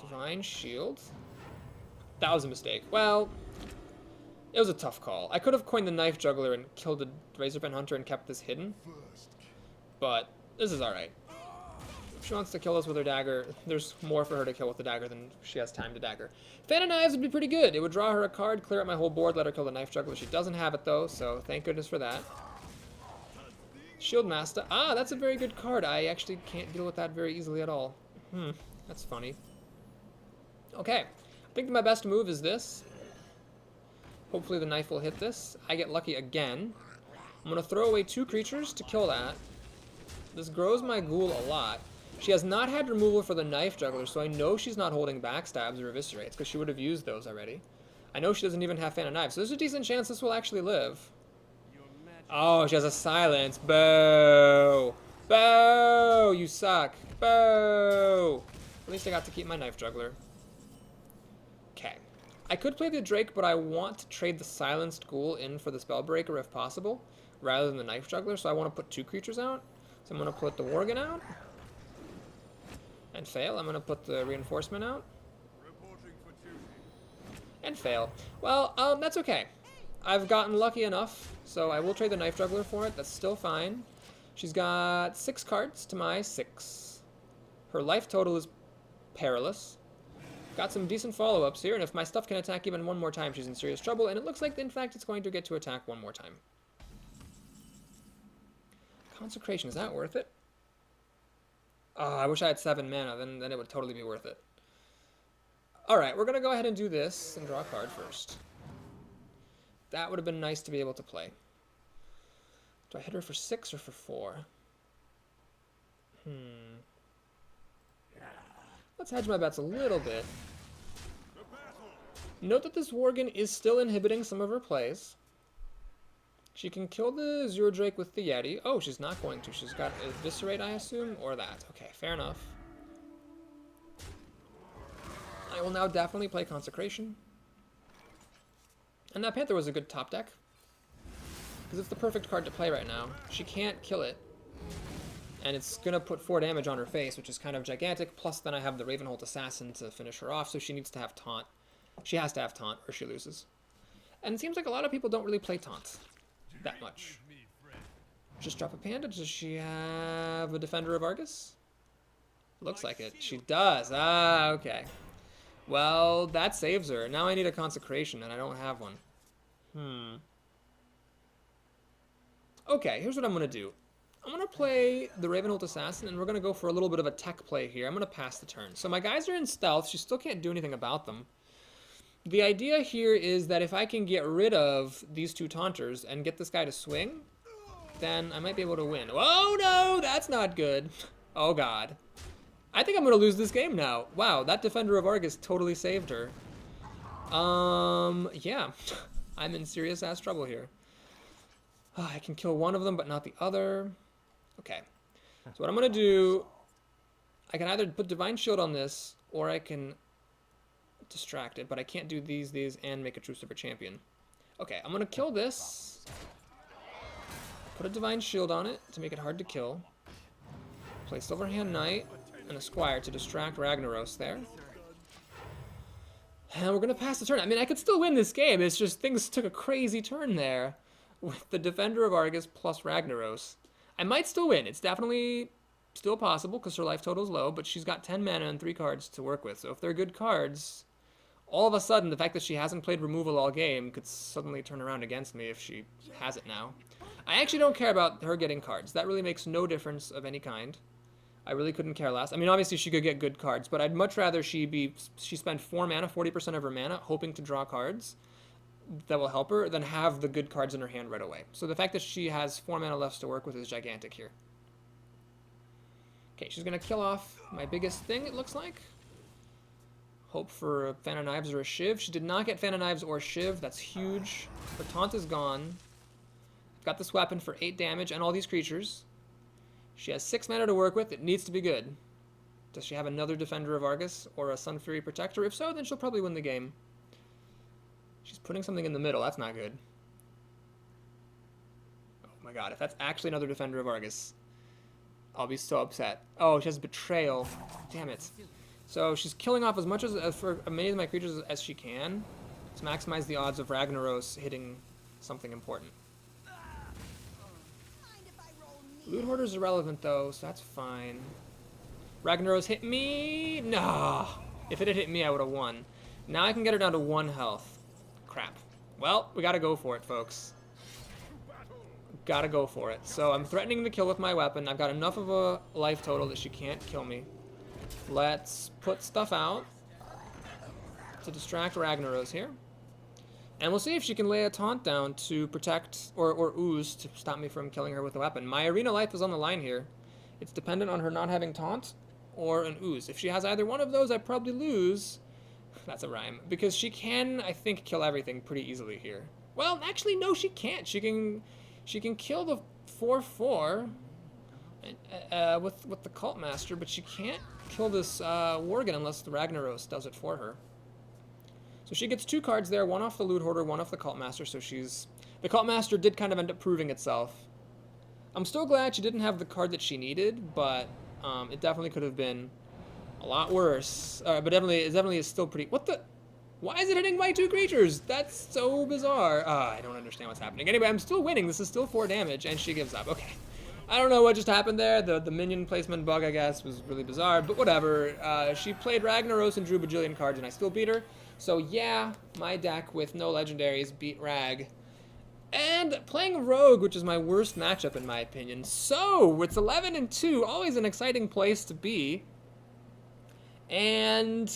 Speaker 1: Divine Shield. That was a mistake. Well, it was a tough call. I could have coined the Knife Juggler and killed the Razorpen Hunter and kept this hidden. But this is alright. If she wants to kill us with her dagger, there's more for her to kill with the dagger than she has time to dagger. Fan of Knives would be pretty good. It would draw her a card, clear out my whole board, let her kill the Knife Juggler. She doesn't have it though, so thank goodness for that. Shield Master. Ah, that's a very good card. I actually can't deal with that very easily at all. That's funny. Okay, I think my best move is this. Hopefully the knife will hit this. I get lucky again. I'm going to throw away 2 creatures to kill that. This grows my ghoul a lot. She has not had removal for the Knife Juggler, so I know she's not holding backstabs or eviscerates, because she would have used those already. I know she doesn't even have Fan of Knives, so there's a decent chance this will actually live. Oh, she has a silence. Boo! Boo! You suck. Boo! At least I got to keep my Knife Juggler. Okay. I could play the Drake, but I want to trade the Silenced Ghoul in for the Spellbreaker if possible, rather than the Knife Juggler, so I want to put 2 creatures out. So I'm going to put the Worgen out. And fail. I'm going to put the Reinforcement out. And fail. Well, that's okay. I've gotten lucky enough, so I will trade the Knife Juggler for it. That's still fine. She's got 6 cards to my 6. Her life total is perilous. Got some decent follow-ups here, and if my stuff can attack even one more time, she's in serious trouble, and it looks like, in fact, it's going to get to attack one more time. Consecration, is that worth it? Oh, I wish I had 7 mana, then it would totally be worth it. Alright, we're going to go ahead and do this and draw a card first. That would have been nice to be able to play. Do I hit her for 6 or for 4? Let's hedge my bets a little bit. Note that this Worgen is still inhibiting some of her plays. She can kill the Zero Drake with the Yeti. Oh, she's not going to. She's got Eviscerate, I assume, or that. Okay, fair enough. I will now definitely play Consecration. And that Panther was a good top deck, because it's the perfect card to play right now. She can't kill it, and it's going to put 4 damage on her face, which is kind of gigantic, plus then I have the Ravenhold Assassin to finish her off, so she needs to have Taunt. She has to have Taunt, or she loses. And it seems like a lot of people don't really play Taunt that much. Just drop a Panda. Does she have a Defender of Argus? Looks like it. She does. Ah, okay. Well, that saves her. Now I need a Consecration, and I don't have one. Okay, here's what I'm going to do. I'm going to play the Ravenhold Assassin, and we're going to go for a little bit of a tech play here. I'm going to pass the turn. So my guys are in stealth. She still can't do anything about them. The idea here is that if I can get rid of these 2 Taunters and get this guy to swing, then I might be able to win. Oh, no, that's not good. Oh, God. I think I'm going to lose this game now. Wow, that Defender of Argus totally saved her. Yeah. I'm in serious-ass trouble here. Oh, I can kill one of them, but not the other. Okay. So what I'm going to do, I can either put Divine Shield on this, or I can distract it, but I can't do these, and make a Truce of a Champion. Okay, I'm going to kill this. Put a Divine Shield on it to make it hard to kill. Play Silverhand Knight and a Squire to distract Ragnaros there. And we're going to pass the turn. I mean, I could still win this game. It's just things took a crazy turn there with the Defender of Argus plus Ragnaros. I might still win. It's definitely still possible because her life total is low, but she's got 10 mana and 3 cards to work with. So if they're good cards, all of a sudden the fact that she hasn't played removal all game could suddenly turn around against me if she has it now. I actually don't care about her getting cards. That really makes no difference of any kind. I really couldn't care less. I mean, obviously she could get good cards, but I'd much rather she spend 4 mana, 40% of her mana, hoping to draw cards that will help her than have the good cards in her hand right away. So the fact that she has 4 mana left to work with is gigantic here. Okay, she's going to kill off my biggest thing, it looks like. Hope for a Fan of Knives or a Shiv. She did not get Fan of Knives or Shiv. That's huge. Her taunt is gone. Got this weapon for 8 damage and all these creatures. She has 6 mana to work with. It needs to be good. Does she have another Defender of Argus or a Sun Fury Protector? If so, then she'll probably win the game. She's putting something in the middle. That's not good. Oh my god, if that's actually another Defender of Argus, I'll be so upset. Oh, she has Betrayal. Damn it. So she's killing off as much as for many of my creatures as she can to maximize the odds of Ragnaros hitting something important. Loot Hoarder's irrelevant though, so that's fine. Ragnaros hit me? Nah. If it had hit me, I would have won. Now I can get her down to 1 health. Crap. Well, we gotta go for it, folks. Gotta go for it. So I'm threatening the kill with my weapon. I've got enough of a life total that she can't kill me. Let's put stuff out to distract Ragnaros here. And we'll see if she can lay a taunt down to protect, or ooze to stop me from killing her with a weapon. My arena life is on the line here. It's dependent on her not having taunt or an ooze. If she has either one of those, I probably lose. That's a rhyme. Because she can, I think, kill everything pretty easily here. Well, actually, no, she can't. She can kill the 4/4 with the Cult Master, but she can't kill this Worgen unless the Ragnaros does it for her. So she gets 2 cards there, one off the Loot Hoarder, one off the Cult Master, so the Cult Master did kind of end up proving itself. I'm still glad she didn't have the card that she needed, but it definitely could have been a lot worse. But it definitely is still pretty... What the... Why is it hitting my 2 creatures? That's so bizarre. I don't understand what's happening. Anyway, I'm still winning. This is still 4 damage, and she gives up. Okay. I don't know what just happened there. The minion placement bug, I guess, was really bizarre, but whatever. She played Ragnaros and drew a bajillion cards, and I still beat her. So yeah, my deck with no legendaries beat Rag. And playing Rogue, which is my worst matchup in my opinion. So, it's 11-2, always an exciting place to be. And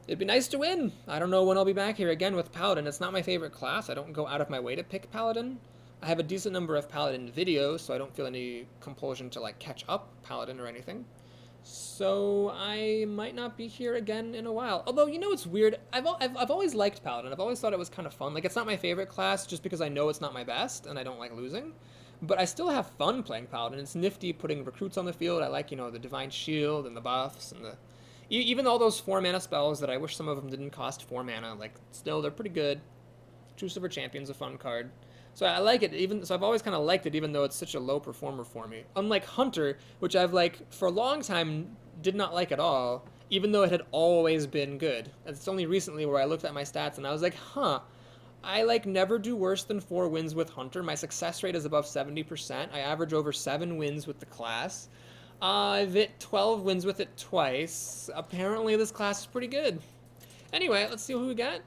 Speaker 1: it'd be nice to win. I don't know when I'll be back here again with Paladin. It's not my favorite class. I don't go out of my way to pick Paladin. I have a decent number of Paladin videos, so I don't feel any compulsion to like catch up Paladin or anything. So I might not be here again in a while. Although, you know what's weird? I've always liked Paladin. I've always thought it was kind of fun. Like, it's not my favorite class just because I know it's not my best and I don't like losing. But I still have fun playing Paladin. It's nifty putting recruits on the field. I like, you know, the Divine Shield and the buffs and the... Even all those 4 mana spells that I wish some of them didn't cost 4 mana, like, still, they're pretty good. True Silver Champion's a fun card. So I like it, so I've always kind of liked it, even though it's such a low performer for me. Unlike Hunter, which I've, like, for a long time did not like at all, even though it had always been good. It's only recently where I looked at my stats and I was like, huh, I, like, never do worse than 4 wins with Hunter. My success rate is above 70%. I average over 7 wins with the class. I've hit 12 wins with it twice. Apparently this class is pretty good. Anyway, let's see who we got.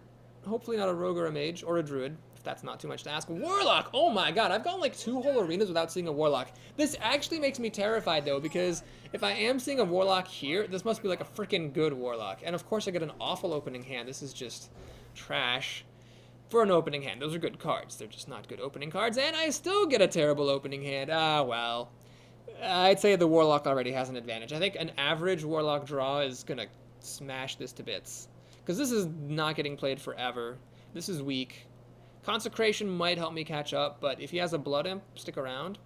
Speaker 1: Hopefully not a rogue or a mage or a druid. If that's not too much to ask. Warlock! Oh my god, I've gone like 2 whole arenas without seeing a Warlock. This actually makes me terrified though, because if I am seeing a Warlock here, this must be like a freaking good Warlock. And of course I get an awful opening hand. This is just trash for an opening hand. Those are good cards. They're just not good opening cards. And I still get a terrible opening hand. Ah, well. I'd say the Warlock already has an advantage. I think an average Warlock draw is gonna smash this to bits. Because this is not getting played forever. This is weak. Consecration might help me catch up, but if he has a Blood Imp, stick around.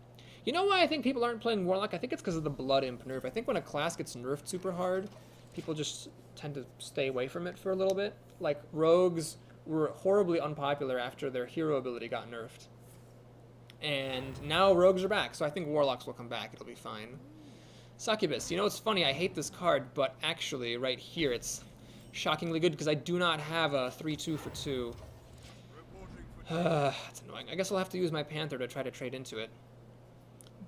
Speaker 1: You know why I think people aren't playing Warlock? I think it's because of the Blood Imp nerf. I think when a class gets nerfed super hard, people just tend to stay away from it for a little bit. Like, Rogues were horribly unpopular after their hero ability got nerfed. And now Rogues are back, so I think Warlocks will come back. It'll be fine. Succubus. You know, it's funny, I hate this card, but actually, right here, it's shockingly good because I do not have a 3/2 for 2. That's annoying. I guess I'll have to use my Panther to try to trade into it.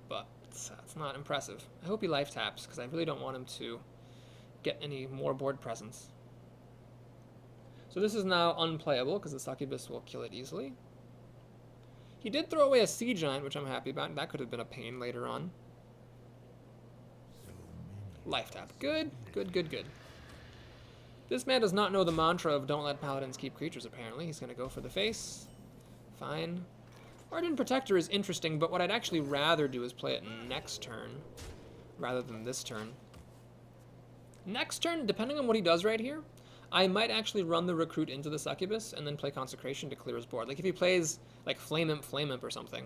Speaker 1: but it's not impressive. I hope he life taps, because I really don't want him to get any more board presence. So this is now unplayable, because the Succubus will kill it easily. He did throw away a Sea Giant, which I'm happy about. That could have been a pain later on. Life tap. Good, good, good, good. This man does not know the mantra of don't let paladins keep creatures, apparently. He's going to go for the face. Fine. Ardent Protector is interesting, but what I'd actually rather do is play it next turn rather than this turn. Next turn, depending on what he does right here, I might actually run the Recruit into the Succubus and then play Consecration to clear his board. Like if he plays like Flame Imp or something.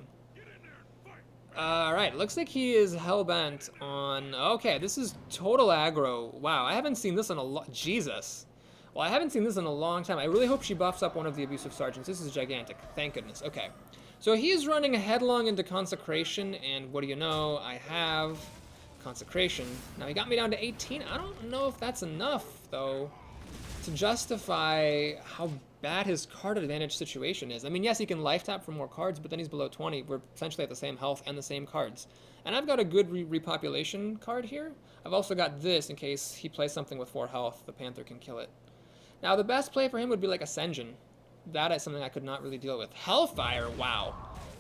Speaker 1: Alright, looks like he is hell-bent on... Okay, this is total aggro. Wow, I haven't seen this in a Jesus. Well, I haven't seen this in a long time. I really hope she buffs up one of the Abusive Sergeants. This is gigantic. Thank goodness. Okay. So he's running headlong into Consecration, and what do you know? I have Consecration. Now, he got me down to 18. I don't know if that's enough, though, to justify how bad his card advantage situation is. I mean, yes, he can life tap for more cards, but then he's below 20. We're essentially at the same health and the same cards. And I've got a good repopulation card here. I've also got this in case he plays something with 4 health. The Panther can kill it. Now, the best play for him would be like Ascension. That is something I could not really deal with. Hellfire, wow.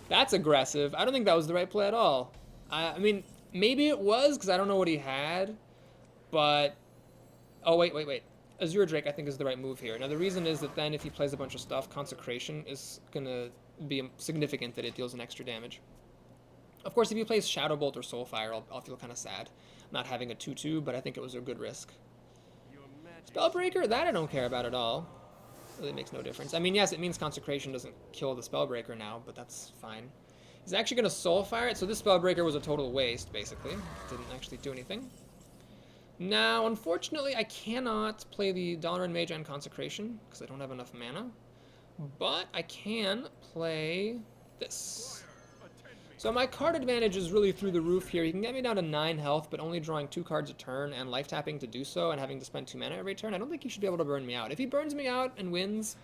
Speaker 1: That's aggressive. I don't think that was the right play at all. I mean, maybe it was, because I don't know what he had. But, oh, wait. Azure Drake, I think, is the right move here. Now, the reason is that then if he plays a bunch of stuff, Consecration is going to be significant that it deals an extra damage. Of course, if he plays Shadow Bolt or Soulfire, I'll feel kind of sad not having a 2-2, but I think it was a good risk. Spellbreaker? That I don't care about at all. Really makes no difference. I mean, yes, it means Consecration doesn't kill the Spellbreaker now, but that's fine. He's actually going to Soulfire it, so this Spellbreaker was a total waste, basically. Didn't actually do anything. Now, unfortunately, I cannot play the Dalaran Mage and Consecration, because I don't have enough mana. But I can play this. So my card advantage is really through the roof here. He can get me down to 9 health, but only drawing 2 cards a turn and life tapping to do so and having to spend 2 mana every turn. I don't think he should be able to burn me out. If he burns me out and wins,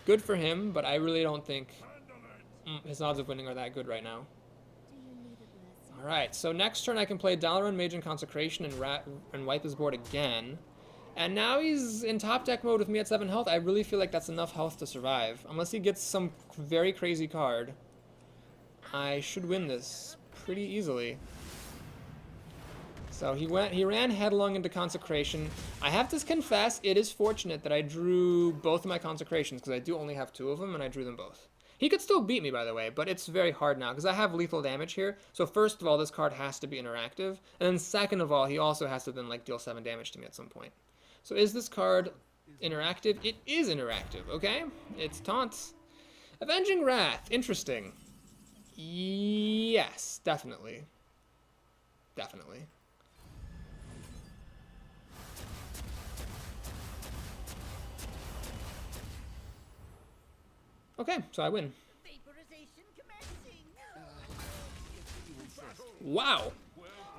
Speaker 1: good for him, but I really don't think his odds of winning are that good right now. Alright, so next turn I can play Dalaran Mage and Consecration and wipe his board again. And now he's in top deck mode with me at 7 health. I really feel like that's enough health to survive. Unless he gets some very crazy card, I should win this pretty easily. So he ran headlong into Consecration. I have to confess, it is fortunate that I drew both of my Consecrations, because I do only have 2 of them, and I drew them both. He could still beat me, by the way, but it's very hard now, because I have lethal damage here. So first of all, this card has to be interactive, and then second of all, he also has to then like deal 7 damage to me at some point. So is this card interactive? It is interactive, okay? It's taunts. Avenging Wrath, interesting. Yes, definitely. Definitely. Okay, so I win. Wow.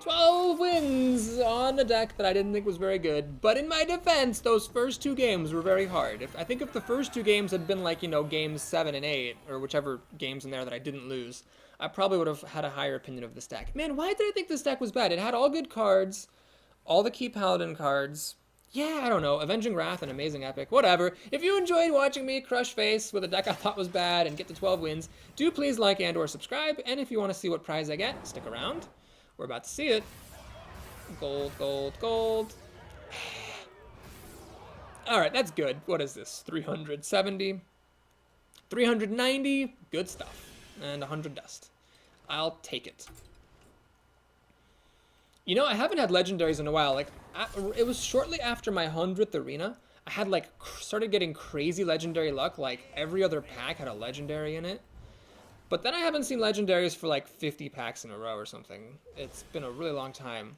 Speaker 1: 12 wins on a deck that I didn't think was very good. But in my defense, those first 2 games were very hard. I think if the first 2 games had been like, you know, games 7 and 8, or whichever games in there that I didn't lose, I probably would have had a higher opinion of this deck. Man, why did I think this deck was bad? It had all good cards, all the key Paladin cards. Yeah, I don't know. Avenging Wrath, an amazing epic. Whatever. If you enjoyed watching me crush face with a deck I thought was bad and get to 12 wins, do please like and or subscribe. And if you want to see what prize I get, stick around. We're about to see it. Gold, gold, gold. Alright, that's good. What is this? 370. 390. Good stuff. And 100 dust. I'll take it. You know, I haven't had legendaries in a while. Like, it was shortly after my 100th arena. I had, like, started getting crazy legendary luck. Like, every other pack had a legendary in it. But then I haven't seen legendaries for, like, 50 packs in a row or something. It's been a really long time.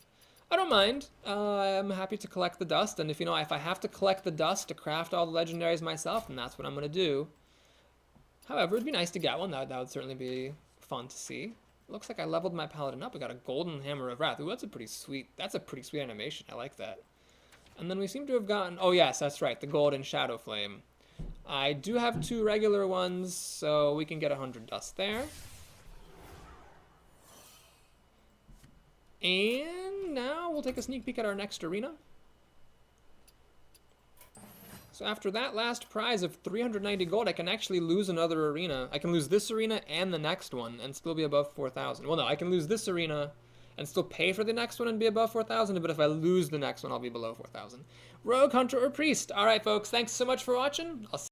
Speaker 1: I don't mind. I'm happy to collect the dust. And if, you know, if I have to collect the dust to craft all the legendaries myself, then that's what I'm going to do. However, it'd be nice to get one. That would certainly be fun to see. Looks like I leveled my Paladin up. We got a Golden Hammer of Wrath. Ooh, that's a pretty sweet animation. I like that. And then we seem to have gotten... Oh, yes, that's right. The Golden Shadow Flame. I do have 2 regular ones, so we can get 100 dust there. And now we'll take a sneak peek at our next arena. So after that last prize of 390 gold, I can actually lose another arena. I can lose this arena and the next one and still be above 4,000. Well, no, I can lose this arena and still pay for the next one and be above 4,000, but if I lose the next one, I'll be below 4,000. Rogue, Hunter, or Priest. All right, folks, thanks so much for watching. I'll see